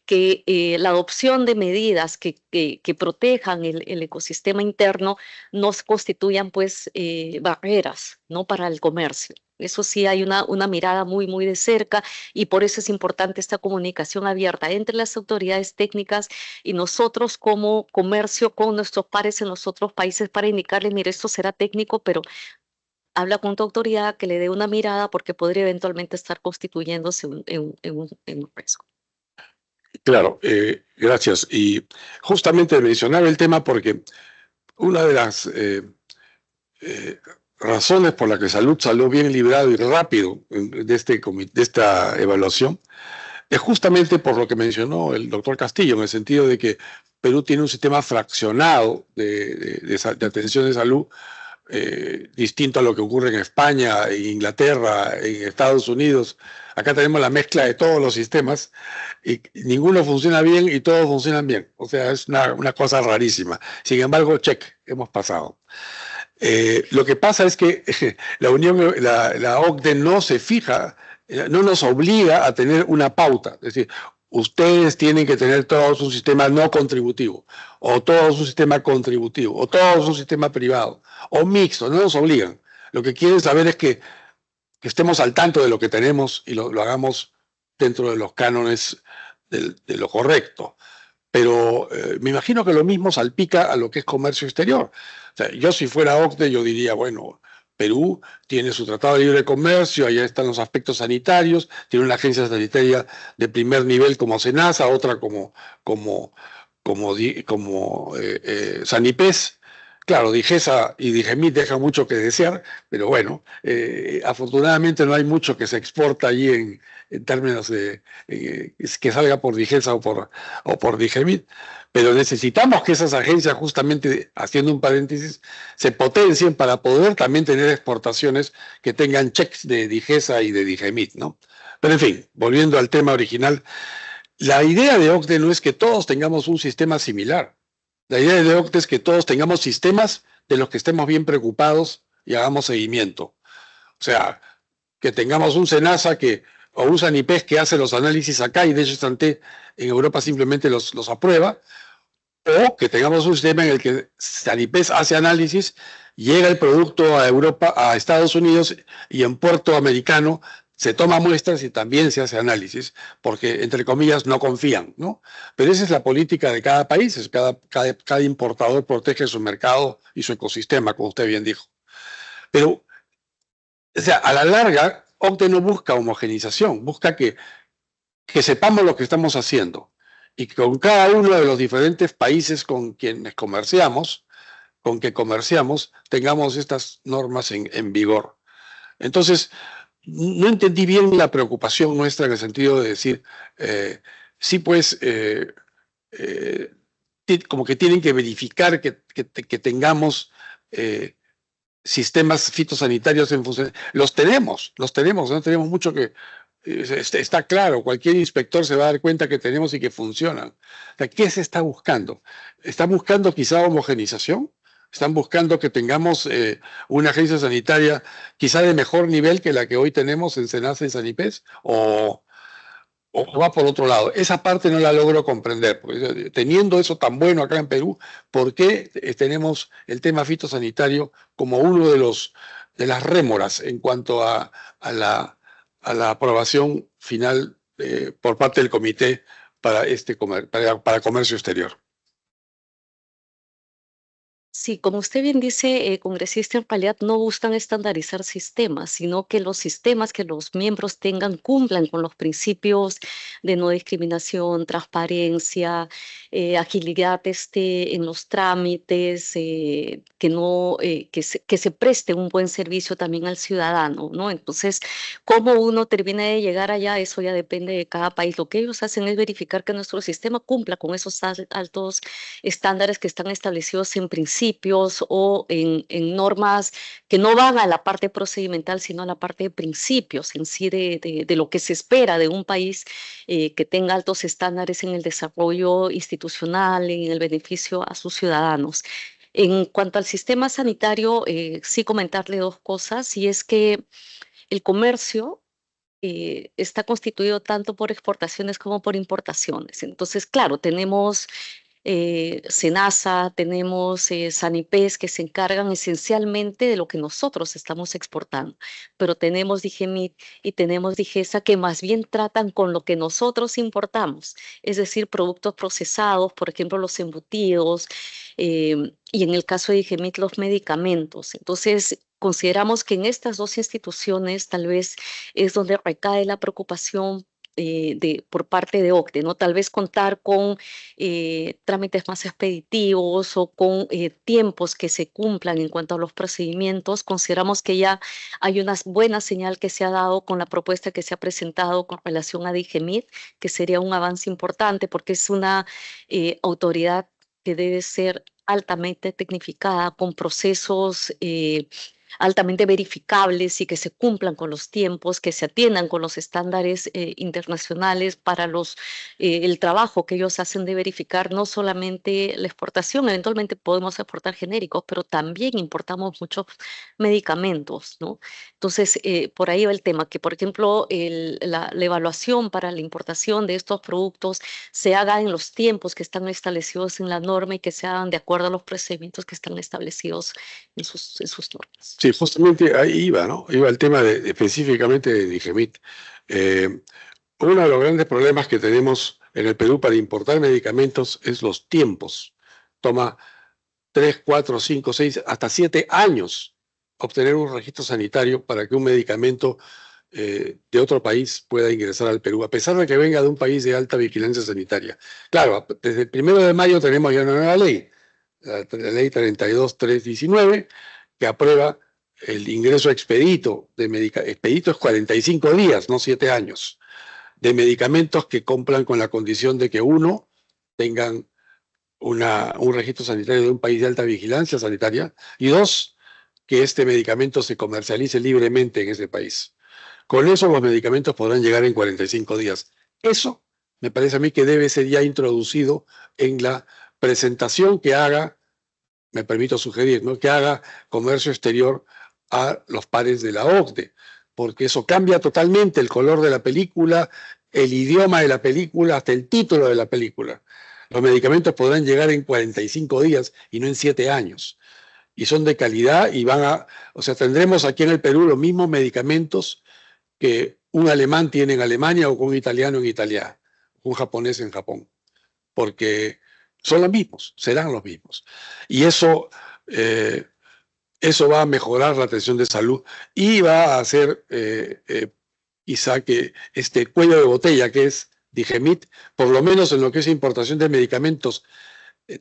que la adopción de medidas que protejan el ecosistema interno no constituyan pues barreras, ¿no?, para el comercio. Eso sí, hay una mirada muy de cerca y por eso es importante esta comunicación abierta entre las autoridades técnicas y nosotros como comercio con nuestros pares en los otros países para indicarles, mire, esto será técnico, pero habla con tu autoridad que le dé una mirada porque podría eventualmente estar constituyéndose en un riesgo. Claro, gracias. Y justamente mencionaba el tema porque una de las razones por las que Salud salió bien librado y rápido de esta evaluación es justamente por lo que mencionó el doctor Castillo, en el sentido de que Perú tiene un sistema fraccionado de atención de salud distinto a lo que ocurre en España, en Inglaterra, en Estados Unidos. Acá tenemos la mezcla de todos los sistemas y ninguno funciona bien y todos funcionan bien. O sea, es una cosa rarísima. Sin embargo, check, hemos pasado. Lo que pasa es que la OCDE no se fija, no nos obliga a tener una pauta. Es decir, ustedes tienen que tener todos un sistema no contributivo, o todos un sistema contributivo, o todos un sistema privado, o mixto, no nos obligan. Lo que quieren saber es que estemos al tanto de lo que tenemos y lo hagamos dentro de los cánones de lo correcto. Pero me imagino que lo mismo salpica a lo que es comercio exterior. O sea, yo si fuera OCDE, yo diría, bueno, Perú tiene su Tratado de Libre Comercio, allá están los aspectos sanitarios, tiene una agencia sanitaria de primer nivel como SENASA, otra como Sanipes. Claro, DIGESA y DIGEMIT dejan mucho que desear, pero bueno, afortunadamente no hay mucho que se exporta allí en términos de que salga por DIGESA o por DIGEMIT, pero necesitamos que esas agencias, justamente haciendo un paréntesis, se potencien para poder también tener exportaciones que tengan checks de DIGESA y de DIGEMIT, ¿no? Pero en fin, volviendo al tema original, la idea de OCDE no es que todos tengamos un sistema similar. La idea de OCDE es que todos tengamos sistemas de los que estemos bien preocupados y hagamos seguimiento. O sea, que tengamos un SENASA o un Sanipes que hace los análisis acá y de hecho en Europa simplemente los aprueba, o que tengamos un sistema en el que Sanipes hace análisis, llega el producto a Europa, a Estados Unidos y en puerto americano se toma muestras y también se hace análisis, porque, entre comillas, no confían, ¿no? Pero esa es la política de cada país, cada importador protege su mercado y su ecosistema, como usted bien dijo. Pero, o sea, a la larga, OCDE no busca homogenización, busca que sepamos lo que estamos haciendo y que con cada uno de los diferentes países con quienes comerciamos, tengamos estas normas en vigor. Entonces, no entendí bien la preocupación nuestra en el sentido de decir, sí, pues, como que tienen que verificar que tengamos sistemas fitosanitarios en función. Los tenemos, no tenemos mucho que... Está claro, cualquier inspector se va a dar cuenta que tenemos y que funcionan. O sea, ¿qué se está buscando? ¿Están buscando quizá homogenización? ¿Están buscando que tengamos una agencia sanitaria quizá de mejor nivel que la que hoy tenemos en SENASA y Sanipes? ¿O o va por otro lado. Esa parte no la logro comprender, porque teniendo eso tan bueno acá en Perú, ¿por qué tenemos el tema fitosanitario como uno de las rémoras en cuanto a la aprobación final por parte del comité para para comercio exterior? Sí, como usted bien dice, congresista, en realidad no buscan estandarizar sistemas, sino que los sistemas que los miembros tengan cumplan con los principios de no discriminación, transparencia, agilidad en los trámites, que se preste un buen servicio también al ciudadano, ¿no? Entonces, cómo uno termina de llegar allá, eso ya depende de cada país. Lo que ellos hacen es verificar que nuestro sistema cumpla con esos altos estándares que están establecidos en principios o en normas que no van a la parte procedimental, sino a la parte de principios en sí de lo que se espera de un país que tenga altos estándares en el desarrollo institucional, en el beneficio a sus ciudadanos. En cuanto al sistema sanitario, sí comentarle dos cosas, y es que el comercio está constituido tanto por exportaciones como por importaciones. Entonces, claro, tenemos SENASA, tenemos Sanipes, que se encargan esencialmente de lo que nosotros estamos exportando, pero tenemos DIGEMIT y tenemos DIGESA, que más bien tratan con lo que nosotros importamos, es decir, productos procesados, por ejemplo, los embutidos, y en el caso de DIGEMIT, los medicamentos. Entonces, consideramos que en estas dos instituciones tal vez es donde recae la preocupación por parte de OCDE, ¿no? Tal vez contar con trámites más expeditivos o con tiempos que se cumplan en cuanto a los procedimientos. Consideramos que ya hay una buena señal que se ha dado con la propuesta que se ha presentado con relación a DIGEMIT, que sería un avance importante porque es una autoridad que debe ser altamente tecnificada, con procesos altamente verificables y que se cumplan con los tiempos, que se atiendan con los estándares internacionales para el trabajo que ellos hacen de verificar no solamente la exportación. Eventualmente podemos exportar genéricos, pero también importamos muchos medicamentos, ¿no? Entonces, por ahí va el tema, que por ejemplo la evaluación para la importación de estos productos se haga en los tiempos que están establecidos en la norma y que se hagan de acuerdo a los procedimientos que están establecidos en sus normas. Sí, justamente ahí iba, ¿no? Iba el tema específicamente de DIGEMIT. Uno de los grandes problemas que tenemos en el Perú para importar medicamentos es los tiempos. Toma 3, 4, 5, 6, hasta 7 años obtener un registro sanitario para que un medicamento de otro país pueda ingresar al Perú, a pesar de que venga de un país de alta vigilancia sanitaria. Claro, desde el 1 de mayo tenemos ya una nueva ley, la ley 32.319, que aprueba el ingreso expedito de medicamentos. Expedito es 45 días, no 7 años, de medicamentos que cumplan con la condición de que uno tengan un registro sanitario de un país de alta vigilancia sanitaria, y dos, que este medicamento se comercialice libremente en ese país. Con eso los medicamentos podrán llegar en 45 días. Eso me parece a mí que debe ser ya introducido en la presentación que haga, me permito sugerir, ¿no?, que haga comercio exterior a los pares de la OCDE, porque eso cambia totalmente el color de la película, el idioma de la película, hasta el título de la película. Los medicamentos podrán llegar en 45 días y no en 7 años. Y son de calidad y o sea, tendremos aquí en el Perú los mismos medicamentos que un alemán tiene en Alemania o que un italiano en Italia, un japonés en Japón, porque son los mismos, serán los mismos. Y eso va a mejorar la atención de salud y va a hacer quizá que este cuello de botella que es DIGEMIT, por lo menos en lo que es importación de medicamentos,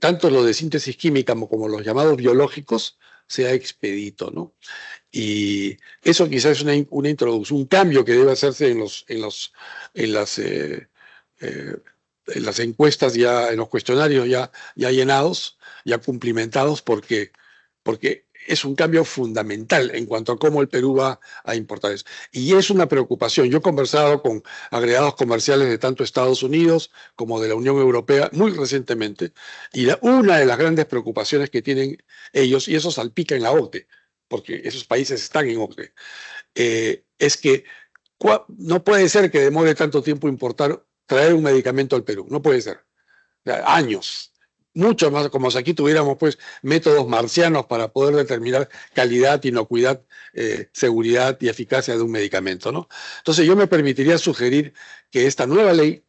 tanto los de síntesis química como los llamados biológicos, sea expedito, ¿no? Y eso quizás es una introducción, un cambio que debe hacerse en las encuestas, ya en los cuestionarios ya llenados, ya cumplimentados, porque es un cambio fundamental en cuanto a cómo el Perú va a importar eso. Y es una preocupación. Yo he conversado con agregados comerciales de tanto Estados Unidos como de la Unión Europea muy recientemente, y una de las grandes preocupaciones que tienen ellos, y eso salpica en la OCDE, porque esos países están en OCDE, es que No puede ser que demore tanto tiempo traer un medicamento al Perú. No puede ser. O sea, años. Mucho más, como si aquí tuviéramos pues métodos marcianos para poder determinar calidad, inocuidad, seguridad y eficacia de un medicamento, ¿no? Entonces yo me permitiría sugerir que esta nueva ley,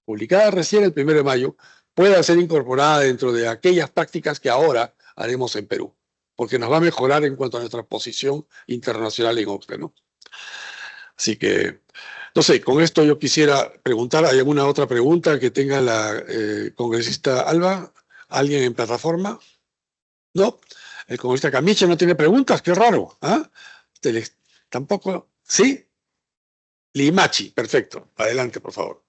publicada recién el 1 de mayo, pueda ser incorporada dentro de aquellas prácticas que ahora haremos en Perú, porque nos va a mejorar en cuanto a nuestra posición internacional en OCDE, ¿no? Así que, no sé, con esto yo quisiera preguntar, ¿hay alguna otra pregunta que tenga la congresista Alba? ¿Alguien en plataforma? ¿No? El congresista Camiche no tiene preguntas, qué raro. ¿Ah? Tampoco. ¿Sí? Limachi, perfecto. Adelante, por favor.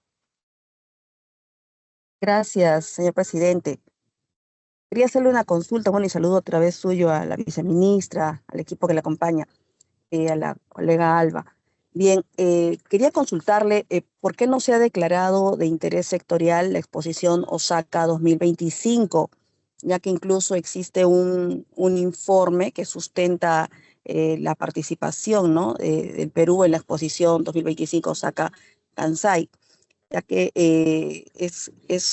Gracias, señor presidente. Quería hacerle una consulta, bueno, y saludo otra vez suyo a la viceministra, al equipo que la acompaña, a la colega Alba. Bien, quería consultarle por qué no se ha declarado de interés sectorial la exposición Osaka 2025, ya que incluso existe un informe que sustenta la participación, ¿no? Del Perú en la exposición 2025 Osaka Kansai, ya que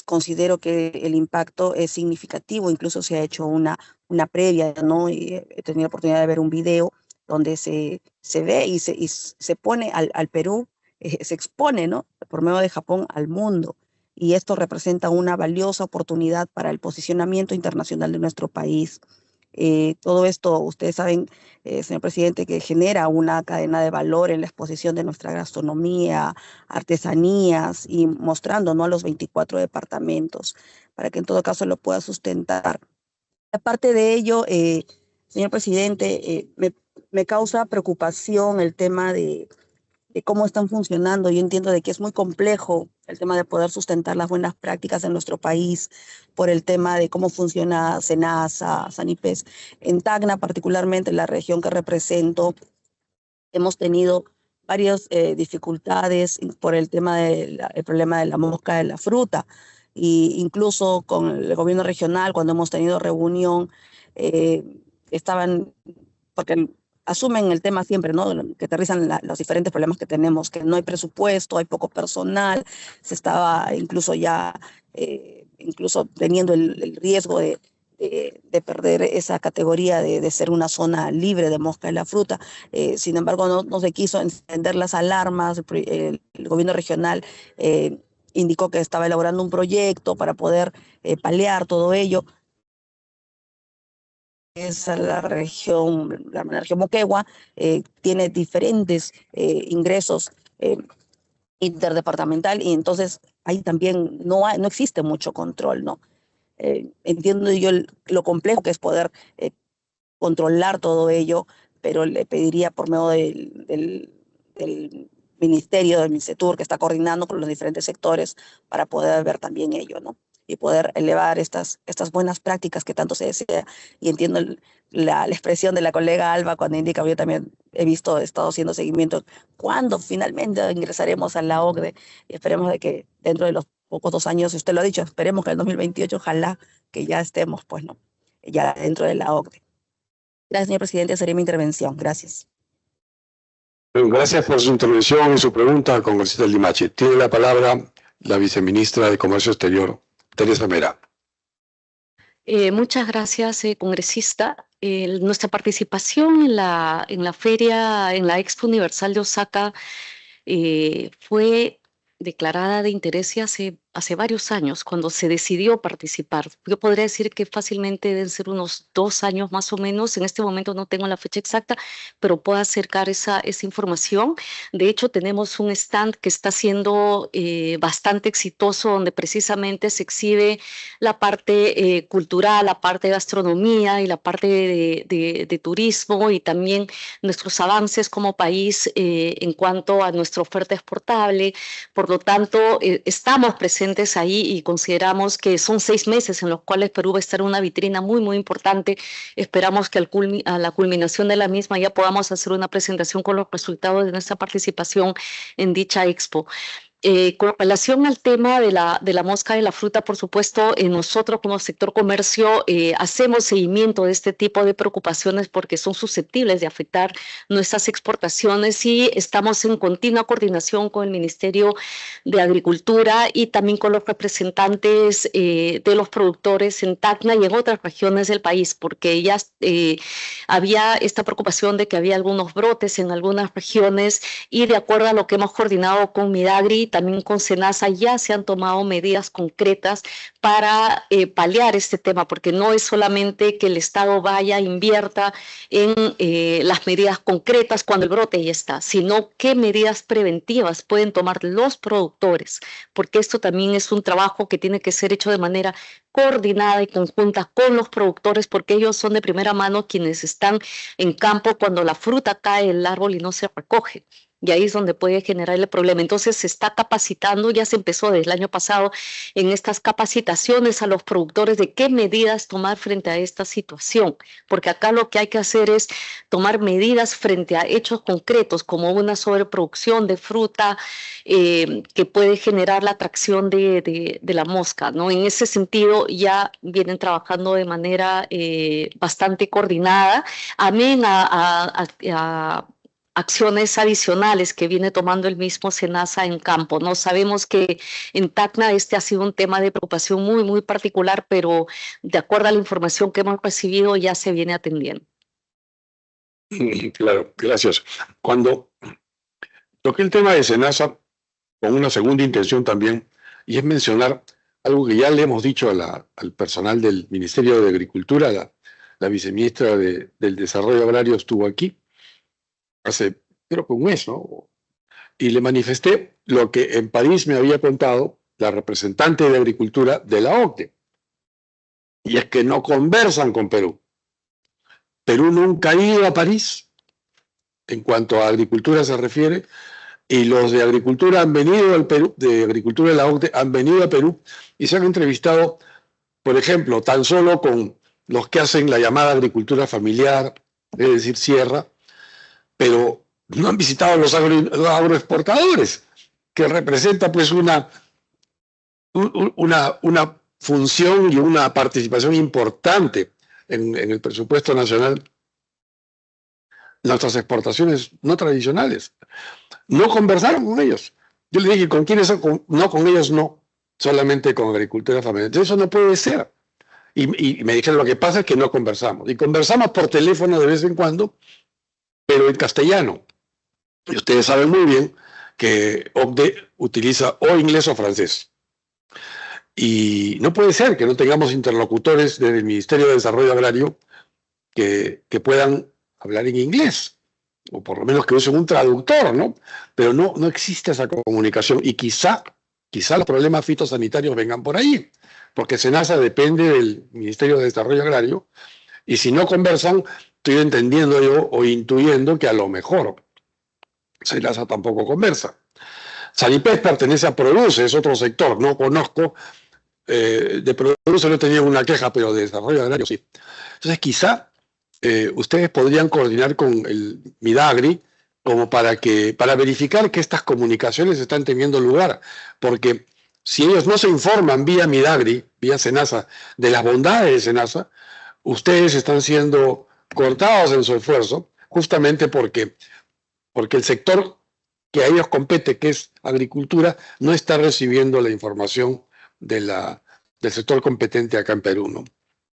considero que el impacto es significativo. Incluso se ha hecho una previa, ¿no? Y he tenido la oportunidad de ver un video donde se ve y se pone al Perú, se expone, ¿no? Por medio de Japón al mundo. Y esto representa una valiosa oportunidad para el posicionamiento internacional de nuestro país. Todo esto, ustedes saben, señor presidente, que genera una cadena de valor en la exposición de nuestra gastronomía, artesanías y mostrando, ¿no?, a los 24 departamentos, para que en todo caso lo pueda sustentar. Aparte de ello, señor presidente, me causa preocupación el tema de cómo están funcionando. Yo entiendo de que es muy complejo el tema de poder sustentar las buenas prácticas en nuestro país por el tema de cómo funciona SENASA, SANIPES. En Tacna, particularmente en la región que represento, hemos tenido varias dificultades por el tema del problema de la mosca de la fruta. Y incluso con el gobierno regional, cuando hemos tenido reunión, porque asumen el tema siempre, ¿no?, que aterrizan los diferentes problemas que tenemos, que no hay presupuesto, hay poco personal, se estaba incluso teniendo el riesgo de perder esa categoría de ser una zona libre de mosca de la fruta. Sin embargo, no se quiso encender las alarmas. El gobierno regional indicó que estaba elaborando un proyecto para poder paliar todo ello. Es la región Moquegua, tiene diferentes ingresos interdepartamental, y entonces ahí también no existe mucho control, ¿no? Entiendo yo lo complejo que es poder controlar todo ello, pero le pediría por medio del ministerio, del MINCETUR, que está coordinando con los diferentes sectores, para poder ver también ello, ¿no? Y poder elevar estas buenas prácticas que tanto se desea. Y entiendo la expresión de la colega Alba cuando indica, yo también he estado haciendo seguimiento, cuándo finalmente ingresaremos a la OCDE, y esperemos de que dentro de los pocos 2 años, usted lo ha dicho, esperemos que en el 2028, ojalá que ya estemos, pues, ¿no?, ya dentro de la OCDE. Gracias, señor presidente, sería mi intervención. Gracias. Gracias por su intervención y su pregunta, congresista Limache. Tiene la palabra la viceministra de Comercio Exterior, Teresa Mera. Muchas gracias, congresista. Nuestra participación en la feria, en la Expo Universal de Osaka, fue declarada de interés hace varios años, cuando se decidió participar. Yo podría decir que fácilmente deben ser unos 2 años más o menos. En este momento no tengo la fecha exacta, pero puedo acercar esa información. De hecho, tenemos un stand que está siendo bastante exitoso, donde precisamente se exhibe la parte cultural, la parte de gastronomía y la parte de turismo, y también nuestros avances como país en cuanto a nuestra oferta exportable. Por lo tanto, estamos presentes ahí y consideramos que son 6 meses en los cuales Perú va a estar en una vitrina muy, muy importante. Esperamos que a la culminación de la misma ya podamos hacer una presentación con los resultados de nuestra participación en dicha expo. Con relación al tema de la mosca de la fruta, por supuesto, nosotros como sector comercio hacemos seguimiento de este tipo de preocupaciones porque son susceptibles de afectar nuestras exportaciones y estamos en continua coordinación con el Ministerio de Agricultura y también con los representantes de los productores en Tacna y en otras regiones del país, porque ya había esta preocupación de que había algunos brotes en algunas regiones y de acuerdo a lo que hemos coordinado con Midagri, también con SENASA, ya se han tomado medidas concretas para paliar este tema, porque no es solamente que el Estado vaya, invierta en las medidas concretas cuando el brote ya está, sino qué medidas preventivas pueden tomar los productores, porque esto también es un trabajo que tiene que ser hecho de manera coordinada y conjunta con los productores, porque ellos son de primera mano quienes están en campo cuando la fruta cae del árbol y no se recoge. Y ahí es donde puede generar el problema. Entonces se está capacitando, ya se empezó desde el año pasado en estas capacitaciones a los productores de qué medidas tomar frente a esta situación, porque acá lo que hay que hacer es tomar medidas frente a hechos concretos como una sobreproducción de fruta que puede generar la atracción de la mosca, ¿no? En ese sentido ya vienen trabajando de manera bastante coordinada, amén a acciones adicionales que viene tomando el mismo SENASA en campo, ¿no? Sabemos que en Tacna este ha sido un tema de preocupación muy, muy particular, pero de acuerdo a la información que hemos recibido ya se viene atendiendo. Claro, gracias. Cuando toqué el tema de SENASA, con una segunda intención también, y es mencionar algo que ya le hemos dicho al personal del Ministerio de Agricultura, la viceministra del Desarrollo Agrario estuvo aquí, hace creo que un mes, ¿no? Y le manifesté lo que en París me había contado la representante de Agricultura de la OCDE. Y es que no conversan con Perú. Perú nunca ha ido a París en cuanto a agricultura se refiere, y los de Agricultura han venido al Perú, de Agricultura de la OCDE han venido a Perú y se han entrevistado, por ejemplo, tan solo con los que hacen la llamada agricultura familiar, es decir, sierra, pero no han visitado los agroexportadores, que representa pues una función y una participación importante en el presupuesto nacional, nuestras exportaciones no tradicionales. No conversaron con ellos. Yo le dije, ¿con quiénes? No, con ellos no, solamente con agricultura familiar. Entonces, eso no puede ser. Y me dijeron, lo que pasa es que no conversamos. Y conversamos por teléfono de vez en cuando, pero en castellano. Y ustedes saben muy bien que OCDE utiliza o inglés o francés. Y no puede ser que no tengamos interlocutores del Ministerio de Desarrollo Agrario que puedan hablar en inglés, o por lo menos que usen un traductor, ¿no? Pero no existe esa comunicación y quizá los problemas fitosanitarios vengan por ahí, porque SENASA depende del Ministerio de Desarrollo Agrario y si no conversan, estoy entendiendo yo o intuyendo que a lo mejor SENASA tampoco conversa. Sanipes pertenece a Produce, es otro sector, no conozco, de Produce no he tenido una queja, pero de Desarrollo Agrario sí. Entonces quizá ustedes podrían coordinar con el Midagri como para verificar que estas comunicaciones están teniendo lugar, porque si ellos no se informan vía Midagri, vía SENASA, de las bondades de SENASA, ustedes están siendo cortados en su esfuerzo, justamente porque el sector que a ellos compete, que es agricultura, no está recibiendo la información del sector competente acá en Perú, ¿no?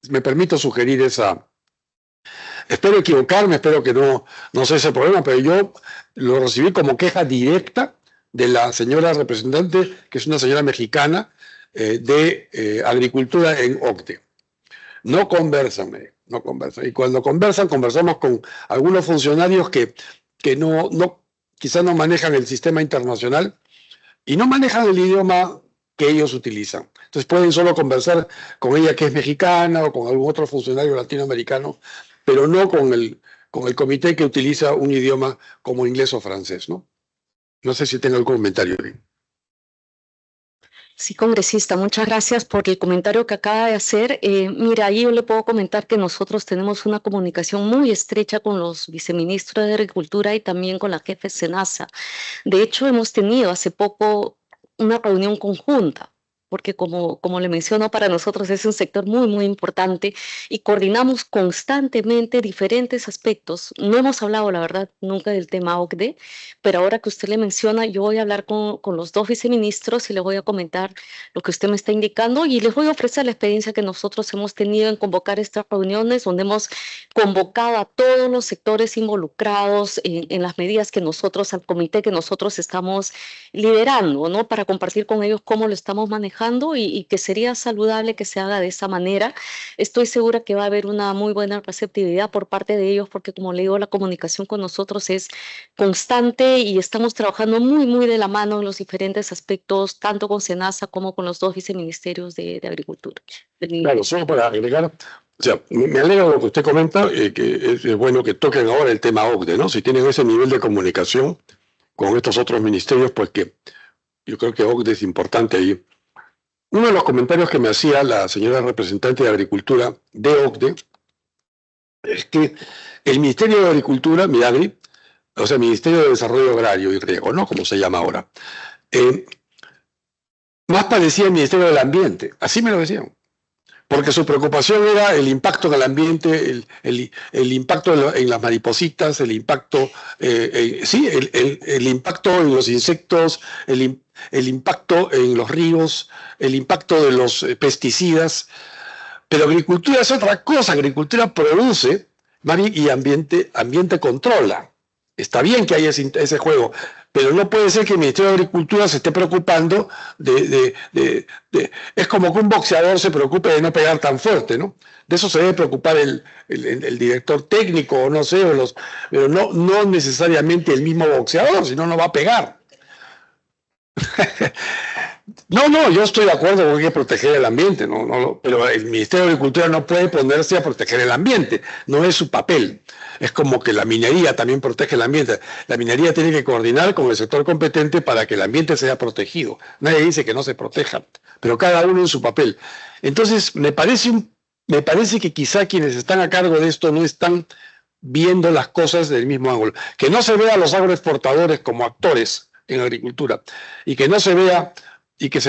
Me permito sugerir esa. Espero equivocarme, espero que no sea ese problema, pero yo lo recibí como queja directa de la señora representante, que es una señora mexicana de agricultura en OCDE. No conversan, no conversan. Y cuando conversamos con algunos funcionarios que quizás no manejan el sistema internacional y no manejan el idioma que ellos utilizan. Entonces pueden solo conversar con ella que es mexicana o con algún otro funcionario latinoamericano, pero no con el comité que utiliza un idioma como inglés o francés, ¿no? No sé si tengo algún comentario. Sí, congresista, muchas gracias por el comentario que acaba de hacer. Mira, ahí yo le puedo comentar que nosotros tenemos una comunicación muy estrecha con los viceministros de Agricultura y también con la jefe SENASA. De hecho, hemos tenido hace poco una reunión conjunta, porque como le menciono, para nosotros es un sector muy, muy importante y coordinamos constantemente diferentes aspectos. No hemos hablado, la verdad, nunca del tema OCDE, pero ahora que usted le menciona, yo voy a hablar con los dos viceministros y les voy a comentar lo que usted me está indicando y les voy a ofrecer la experiencia que nosotros hemos tenido en convocar estas reuniones, donde hemos convocado a todos los sectores involucrados en las medidas que nosotros, al comité que nosotros estamos liderando, ¿no? Para compartir con ellos cómo lo estamos manejando y que sería saludable que se haga de esa manera. Estoy segura que va a haber una muy buena receptividad por parte de ellos, porque como le digo, la comunicación con nosotros es constante y estamos trabajando muy, muy de la mano en los diferentes aspectos, tanto con SENASA como con los dos viceministerios de Agricultura. Claro, solo para agregar, o sea, me alegra lo que usted comenta, que es bueno que toquen ahora el tema OCDE, ¿no? Si tienen ese nivel de comunicación con estos otros ministerios, pues que yo creo que OCDE es importante ahí. Uno de los comentarios que me hacía la señora representante de Agricultura de OCDE es que el Ministerio de Agricultura, MIAGRI, o sea, Ministerio de Desarrollo Agrario y Riego, ¿no? Como se llama ahora, más parecía el Ministerio del Ambiente, así me lo decían, porque su preocupación era el impacto en el ambiente, el impacto en las maripositas, el impacto, el impacto en los insectos, el impacto en los ríos, el impacto de los pesticidas. Pero agricultura es otra cosa, agricultura produce y ambiente controla. Está bien que haya ese juego, pero no puede ser que el Ministerio de Agricultura se esté preocupando es como que un boxeador se preocupe de no pegar tan fuerte, ¿no? De eso se debe preocupar el director técnico, o no sé, pero no necesariamente el mismo boxeador, si no, no va a pegar. No, yo estoy de acuerdo con que hay que proteger el ambiente, pero el Ministerio de Agricultura no puede ponerse a proteger el ambiente, no es su papel. Es como que la minería también protege el ambiente. La minería tiene que coordinar con el sector competente para que el ambiente sea protegido. Nadie dice que no se proteja, pero cada uno en su papel. Entonces, me parece que quizá quienes están a cargo de esto no están viendo las cosas del mismo ángulo. Que no se vea a los agroexportadores como actores en agricultura y que se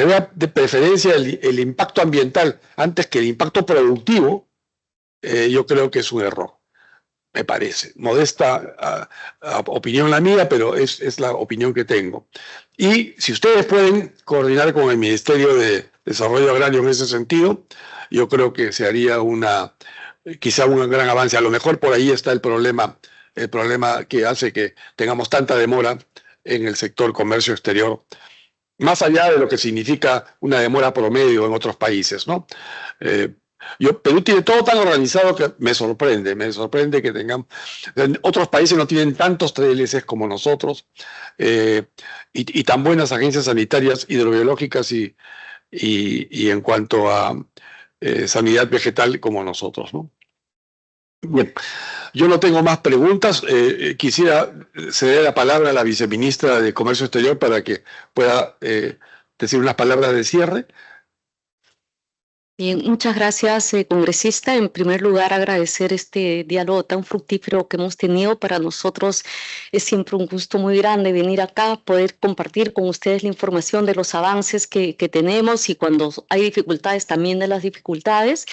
vea de preferencia el impacto ambiental antes que el impacto productivo, yo creo que es un error, me parece. Modesta opinión la mía, pero es la opinión que tengo. Y si ustedes pueden coordinar con el Ministerio de Desarrollo Agrario en ese sentido, yo creo que se haría quizá un gran avance. A lo mejor por ahí está el problema que hace que tengamos tanta demora en el sector comercio exterior, más allá de lo que significa una demora promedio en otros países, ¿no? Perú tiene todo tan organizado que me sorprende que tengamos. Otros países no tienen tantos TLCs como nosotros y tan buenas agencias sanitarias hidrobiológicas y en cuanto a sanidad vegetal como nosotros, ¿no? Bien, yo no tengo más preguntas. Quisiera ceder la palabra a la viceministra de Comercio Exterior para que pueda decir unas palabras de cierre. Bien, muchas gracias, congresista. En primer lugar, agradecer este diálogo tan fructífero que hemos tenido. Para nosotros es siempre un gusto muy grande venir acá, poder compartir con ustedes la información de los avances que tenemos y cuando hay dificultades también de las dificultades.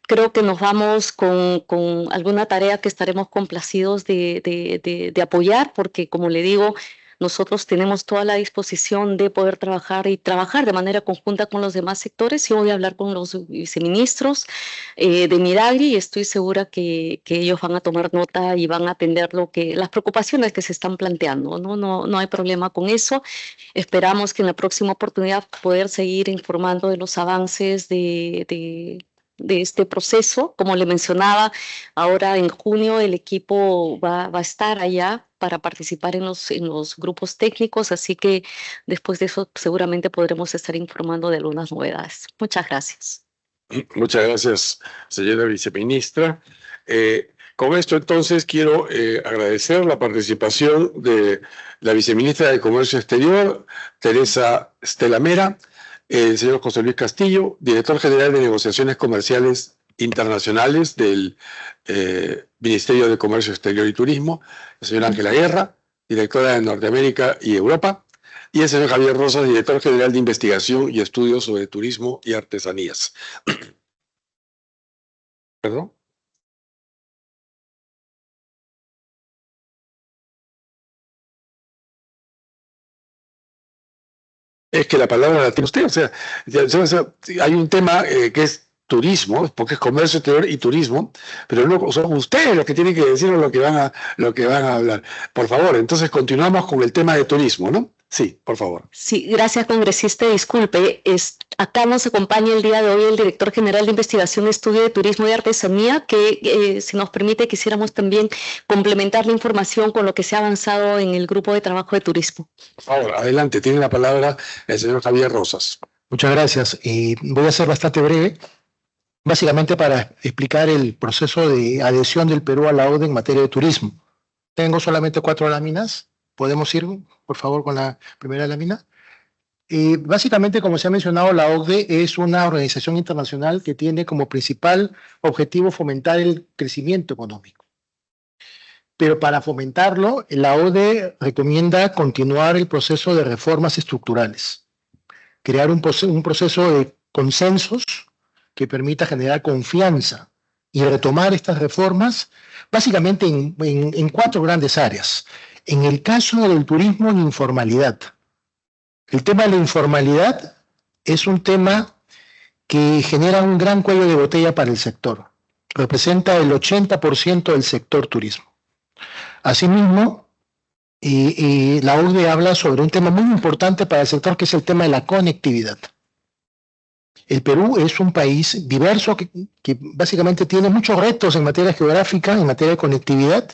Creo que nos vamos con alguna tarea que estaremos complacidos de apoyar, porque como le digo, nosotros tenemos toda la disposición de poder trabajar de manera conjunta con los demás sectores. Yo voy a hablar con los viceministros de Midagri y estoy segura que ellos van a tomar nota y van a atender las preocupaciones que se están planteando. No hay problema con eso. Esperamos que en la próxima oportunidad poder seguir informando de los avances de este proceso. Como le mencionaba, ahora en junio el equipo va a estar allá para participar en los grupos técnicos, así que después de eso seguramente podremos estar informando de algunas novedades. Muchas gracias. Muchas gracias, señora viceministra. Con esto entonces quiero agradecer la participación de la viceministra de Comercio Exterior, Teresa Stella Mera, el señor José Luis Castillo, director general de Negociaciones Comerciales Internacionales del Ministerio de Comercio Exterior y Turismo, la señora Ángela Guerra, directora de Norteamérica y Europa, y el señor Javier Rosas, director general de Investigación y Estudios sobre Turismo y Artesanías. ¿Perdón? Es que la palabra la tiene usted, o sea, hay un tema que es turismo, porque es comercio exterior y turismo, pero no son ustedes los que tienen que decirnos lo que van a hablar. Por favor, entonces continuamos con el tema de turismo, ¿no? Sí, por favor. Sí, gracias, congresista. Disculpe, acá nos acompaña el día de hoy el director general de Investigación, Estudio de Turismo y Artesanía, que si nos permite quisiéramos también complementar la información con lo que se ha avanzado en el grupo de trabajo de turismo. Por favor, adelante, tiene la palabra el señor Javier Rosas. Muchas gracias. Voy a ser bastante breve, básicamente para explicar el proceso de adhesión del Perú a la OCDE en materia de turismo. Tengo solamente 4 láminas. ¿Podemos ir, por favor, con la primera lámina? Básicamente, como se ha mencionado, la OCDE es una organización internacional que tiene como principal objetivo fomentar el crecimiento económico. Pero para fomentarlo, la OCDE recomienda continuar el proceso de reformas estructurales, crear un proceso de consensos que permita generar confianza y retomar estas reformas básicamente en 4 grandes áreas. En el caso del turismo en informalidad, el tema de la informalidad es un tema que genera un gran cuello de botella para el sector. Representa el 80% del sector turismo. Asimismo, la OCDE habla sobre un tema muy importante para el sector, que es el tema de la conectividad. El Perú es un país diverso que básicamente tiene muchos retos en materia geográfica, en materia de conectividad,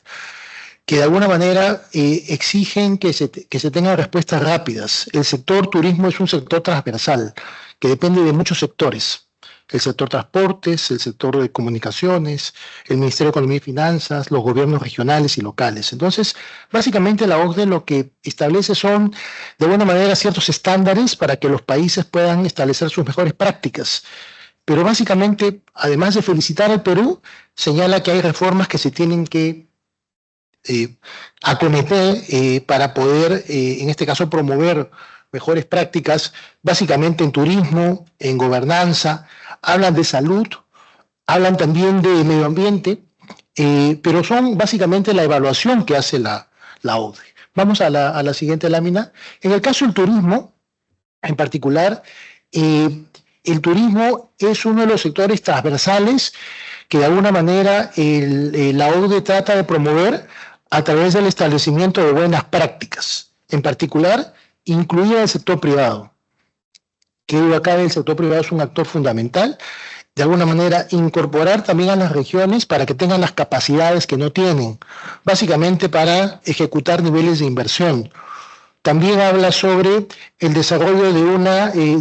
que de alguna manera exigen que se tengan respuestas rápidas. El sector turismo es un sector transversal, que depende de muchos sectores. El sector transportes, el sector de comunicaciones, el Ministerio de Economía y Finanzas, los gobiernos regionales y locales. Entonces, básicamente la OCDE lo que establece son, de alguna manera, ciertos estándares para que los países puedan establecer sus mejores prácticas. Pero básicamente, además de felicitar al Perú, señala que hay reformas que se tienen que acometer para poder, en este caso, promover mejores prácticas, básicamente en turismo, en gobernanza. Hablan de salud, hablan también de medio ambiente, pero son básicamente la evaluación que hace la OCDE. Vamos a la siguiente lámina. En el caso del turismo, en particular, el turismo es uno de los sectores transversales que de alguna manera la OCDE trata de promover a través del establecimiento de buenas prácticas, en particular, incluida el sector privado. Que acá el sector privado es un actor fundamental, de alguna manera incorporar también a las regiones para que tengan las capacidades que no tienen, básicamente para ejecutar niveles de inversión. También habla sobre el desarrollo de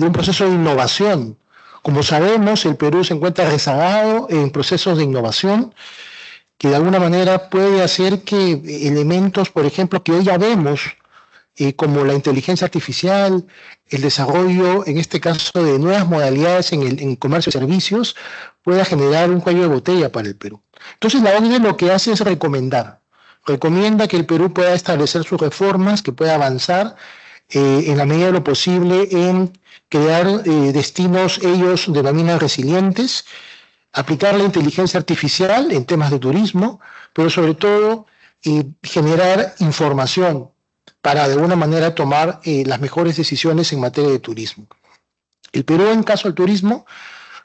un proceso de innovación. Como sabemos, el Perú se encuentra rezagado en procesos de innovación, que de alguna manera puede hacer que elementos, por ejemplo, que hoy ya vemos, como la inteligencia artificial, el desarrollo, en este caso, de nuevas modalidades en comercio y servicios, pueda generar un cuello de botella para el Perú. Entonces, la OCDE lo que hace es recomienda que el Perú pueda establecer sus reformas, que pueda avanzar en la medida de lo posible en crear destinos, ellos denominan resilientes, aplicar la inteligencia artificial en temas de turismo, pero sobre todo generar información para de alguna manera tomar las mejores decisiones en materia de turismo. El Perú, en caso del turismo,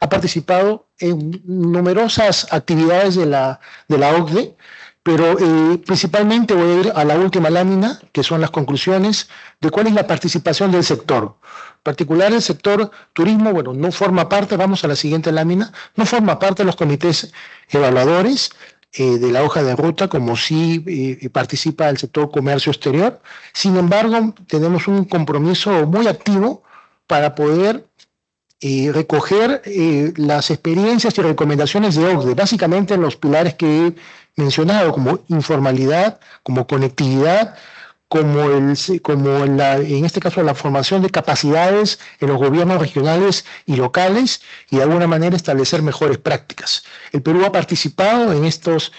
ha participado en numerosas actividades de la OCDE, pero principalmente voy a ir a la última lámina, que son las conclusiones de cuál es la participación del sector. En particular, el sector turismo, bueno, no forma parte, vamos a la siguiente lámina, no forma parte de los comités evaluadores de la hoja de ruta, como sí participa el sector comercio exterior. Sin embargo, tenemos un compromiso muy activo para poder recoger las experiencias y recomendaciones de OCDE, básicamente en los pilares que he mencionado, como informalidad, como conectividad, como en este caso la formación de capacidades en los gobiernos regionales y locales, y de alguna manera establecer mejores prácticas. El Perú ha participado en estos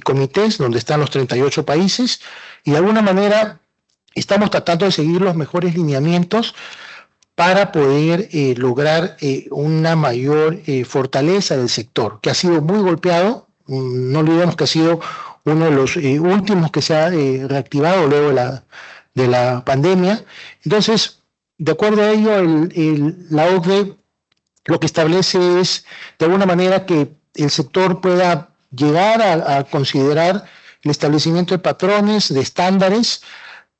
comités donde están los 38 países, y de alguna manera estamos tratando de seguir los mejores lineamientos para poder lograr una mayor fortaleza del sector, que ha sido muy golpeado. No olvidemos que ha sido uno de los últimos que se ha reactivado luego de la pandemia. Entonces, de acuerdo a ello, la OCDE lo que establece es, de alguna manera, que el sector pueda llegar a considerar el establecimiento de patrones, de estándares,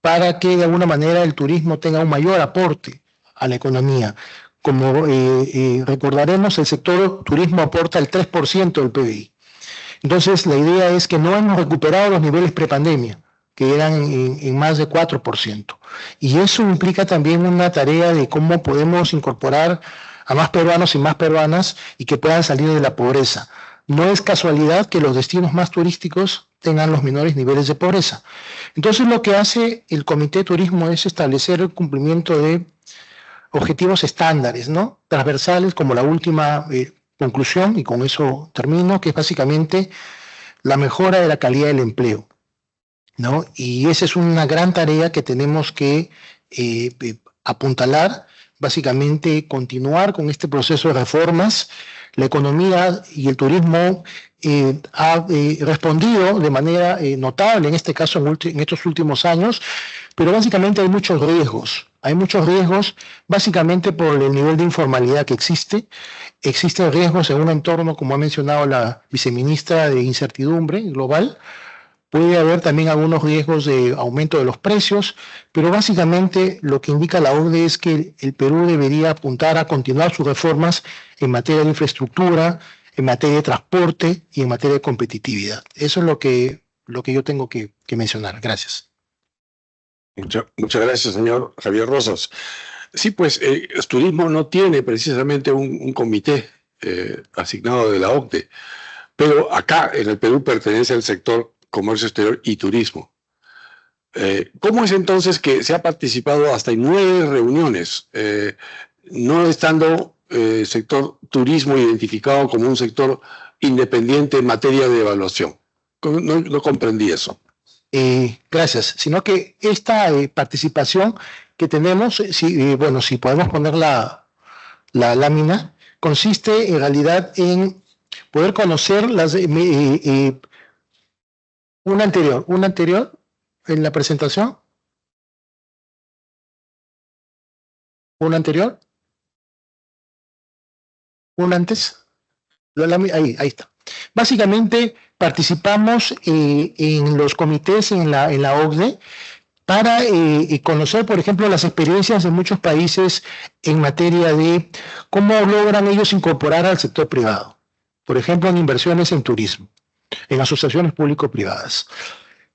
para que de alguna manera el turismo tenga un mayor aporte a la economía. Como recordaremos, el sector turismo aporta el 3% del PBI. Entonces, la idea es que no hemos recuperado los niveles prepandemia, que eran en más de 4%. Y eso implica también una tarea de cómo podemos incorporar a más peruanos y más peruanas y que puedan salir de la pobreza. No es casualidad que los destinos más turísticos tengan los menores niveles de pobreza. Entonces, lo que hace el Comité de Turismo es establecer el cumplimiento de objetivos estándares, ¿no? Transversales, como la última conclusión, y con eso termino, que es básicamente la mejora de la calidad del empleo, ¿no? Y esa es una gran tarea que tenemos que apuntalar, básicamente continuar con este proceso de reformas. La economía y el turismo ha respondido de manera notable, en este caso en estos últimos años, pero básicamente hay muchos riesgos. Hay muchos riesgos básicamente por el nivel de informalidad que existe. Existen riesgos en un entorno, como ha mencionado la viceministra, de incertidumbre global. Puede haber también algunos riesgos de aumento de los precios, pero básicamente lo que indica la OCDE es que el Perú debería apuntar a continuar sus reformas en materia de infraestructura, en materia de transporte y en materia de competitividad. Eso es lo que yo tengo que mencionar. Gracias. Muchas gracias, señor Javier Rosas. Sí, pues el turismo no tiene precisamente un comité asignado de la OCDE, pero acá en el Perú pertenece al sector comercio exterior y turismo. ¿Cómo es entonces que se ha participado hasta en 9 reuniones, no estando el sector turismo identificado como un sector independiente en materia de evaluación? No comprendí eso. Gracias. Sino que esta participación que tenemos, si podemos poner la lámina, consiste en realidad en poder conocer las... Una anterior en la presentación. Una anterior. Una antes. Ahí está. Básicamente participamos en los comités en la OCDE para conocer, por ejemplo, las experiencias de muchos países en materia de cómo logran ellos incorporar al sector privado. Por ejemplo, en inversiones en turismo, en asociaciones público-privadas.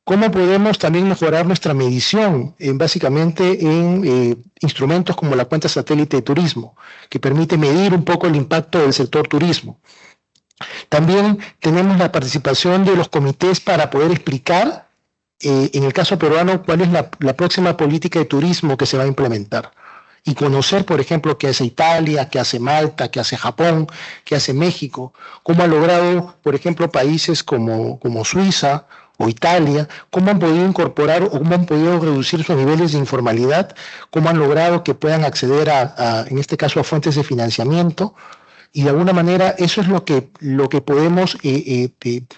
¿Cómo podemos también mejorar nuestra medición básicamente en instrumentos como la cuenta satélite de turismo, que permite medir un poco el impacto del sector turismo? También tenemos la participación de los comités para poder explicar, en el caso peruano, cuál es la próxima política de turismo que se va a implementar. Y conocer, por ejemplo, qué hace Italia, qué hace Malta, qué hace Japón, qué hace México, cómo han logrado, por ejemplo, países como Suiza o Italia, cómo han podido incorporar o cómo han podido reducir sus niveles de informalidad, cómo han logrado que puedan acceder en este caso, a fuentes de financiamiento. Y de alguna manera eso es lo que podemos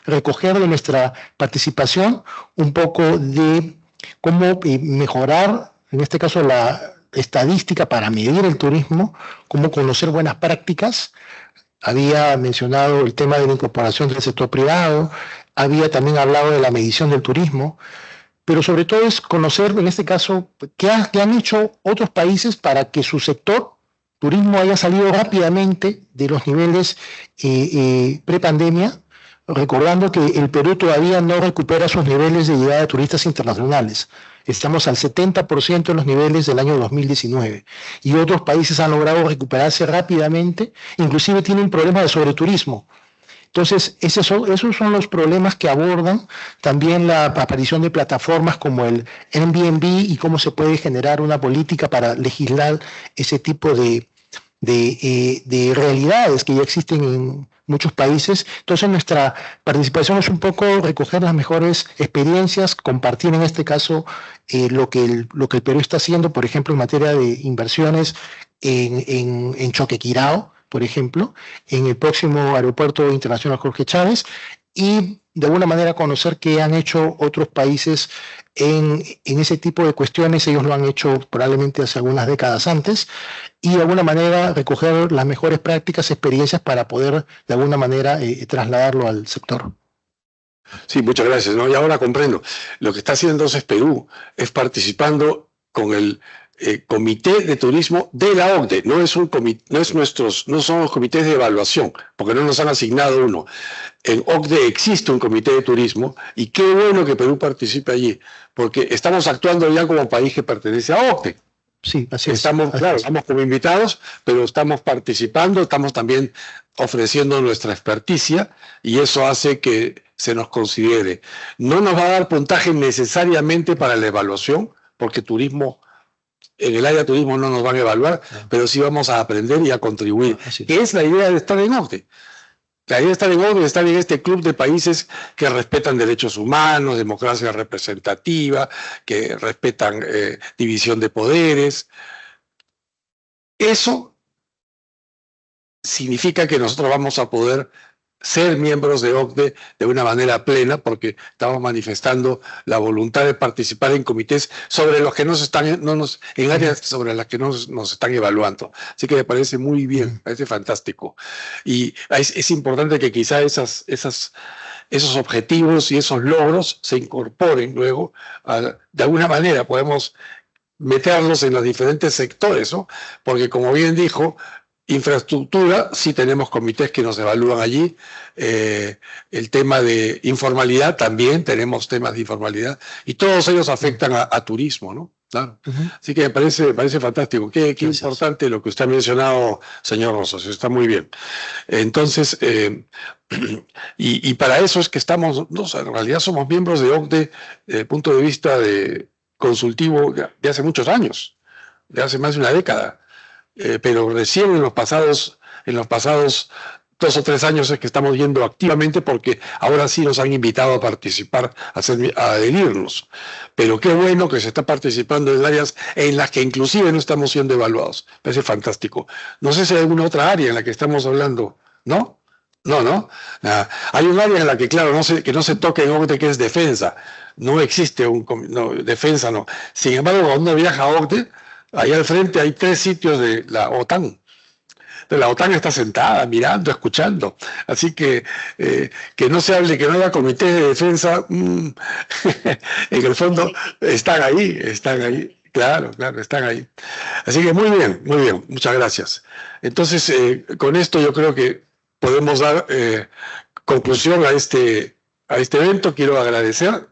recoger de nuestra participación, un poco de cómo mejorar, en este caso, la estadística para medir el turismo, cómo conocer buenas prácticas. Había mencionado el tema de la incorporación del sector privado, había también hablado de la medición del turismo, pero sobre todo es conocer, en este caso, qué han hecho otros países para que su sector turismo haya salido rápidamente de los niveles prepandemia, recordando que el Perú todavía no recupera sus niveles de llegada de turistas internacionales. Estamos al 70% de los niveles del año 2019 y otros países han logrado recuperarse rápidamente, inclusive tienen problemas de sobreturismo. Entonces, esos son los problemas que abordan también la aparición de plataformas como el Airbnb y cómo se puede generar una política para legislar ese tipo de realidades que ya existen en muchos países. Entonces nuestra participación es un poco recoger las mejores experiencias, compartir en este caso lo que el Perú está haciendo, por ejemplo, en materia de inversiones en Choquequirao, por ejemplo, en el próximo Aeropuerto Internacional Jorge Chávez, y de alguna manera conocer qué han hecho otros países en ese tipo de cuestiones. Ellos lo han hecho probablemente hace algunas décadas antes, y de alguna manera recoger las mejores prácticas, experiencias para poder de alguna manera trasladarlo al sector. Sí, muchas gracias, ¿no? Y ahora comprendo. Lo que está haciendo entonces Perú es participando con el Comité de Turismo de la OCDE. No son los comités de evaluación, porque no nos han asignado uno. En OCDE existe un comité de turismo, y qué bueno que Perú participe allí, porque estamos actuando ya como país que pertenece a OCDE. Sí, así es. Estamos como invitados, pero estamos participando, estamos también ofreciendo nuestra experticia, y eso hace que se nos considere. No nos va a dar puntaje necesariamente para la evaluación, porque en el área de turismo no nos van a evaluar, pero sí vamos a aprender y a contribuir. Que es la idea de estar en OCDE. La idea de estar en OCDE es estar en este club de países que respetan derechos humanos, democracia representativa, que respetan división de poderes. Eso significa que nosotros vamos a poder ser miembros de OCDE de una manera plena, porque estamos manifestando la voluntad de participar en comités sobre los que en áreas sobre las que nos están evaluando. Así que me parece muy bien, me parece fantástico. Y es importante que quizá esos objetivos y esos logros se incorporen luego, de alguna manera podemos meterlos en los diferentes sectores, ¿no? Porque como bien dijo, infraestructura, sí tenemos comités que nos evalúan allí. El tema de informalidad, también tenemos temas de informalidad, y todos ellos afectan a turismo, ¿no? Claro. Así que me parece fantástico. Qué importante lo que usted ha mencionado, señor Rosas, está muy bien. Entonces, y para eso es que estamos, en realidad somos miembros de OCDE desde el punto de vista consultivo de hace muchos años, de hace más de una década. Pero recién en los pasados 2 o 3 años es que estamos yendo activamente, porque ahora sí nos han invitado a participar, a adherirnos. Pero qué bueno que se está participando en áreas en las que inclusive no estamos siendo evaluados. Me parece fantástico. No sé si hay alguna otra área en la que estamos hablando, ¿no? No. Hay un área en la que, claro, que no se toque en OCDE, que es defensa. No existe defensa, no. Sin embargo, cuando uno viaja a OCDE, allá al frente hay 3 sitios de la OTAN. La OTAN está sentada, mirando, escuchando. Así que no se hable, que no haya comité de defensa, en el fondo están ahí. Claro, están ahí. Así que muy bien, muchas gracias. Entonces, con esto yo creo que podemos dar conclusión a este evento. Quiero agradecer,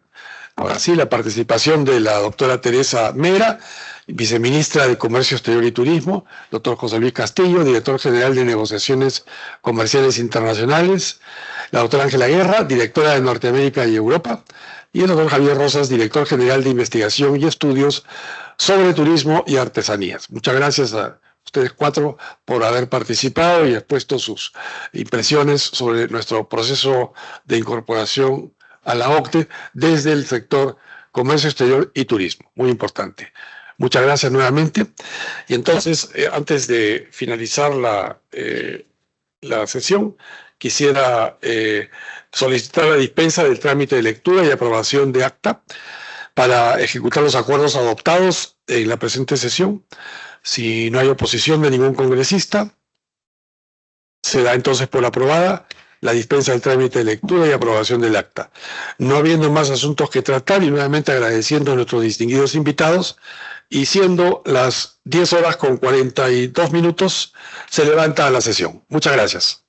ahora sí, la participación de la doctora Teresa Mera, viceministra de Comercio Exterior y Turismo, doctor José Luis Castillo, director general de Negociaciones Comerciales Internacionales, la doctora Ángela Guerra, directora de Norteamérica y Europa, y el doctor Javier Rosas, director general de Investigación y Estudios sobre Turismo y Artesanías. Muchas gracias a ustedes 4 por haber participado y expuesto sus impresiones sobre nuestro proceso de incorporación a la OCDE desde el sector Comercio Exterior y Turismo. Muy importante. Muchas gracias nuevamente. Y entonces, antes de finalizar la sesión, quisiera solicitar la dispensa del trámite de lectura y aprobación de acta para ejecutar los acuerdos adoptados en la presente sesión. Si no hay oposición de ningún congresista, se da entonces por aprobada la dispensa del trámite de lectura y aprobación del acta. No habiendo más asuntos que tratar, y nuevamente agradeciendo a nuestros distinguidos invitados, y siendo las 10:42, se levanta la sesión. Muchas gracias.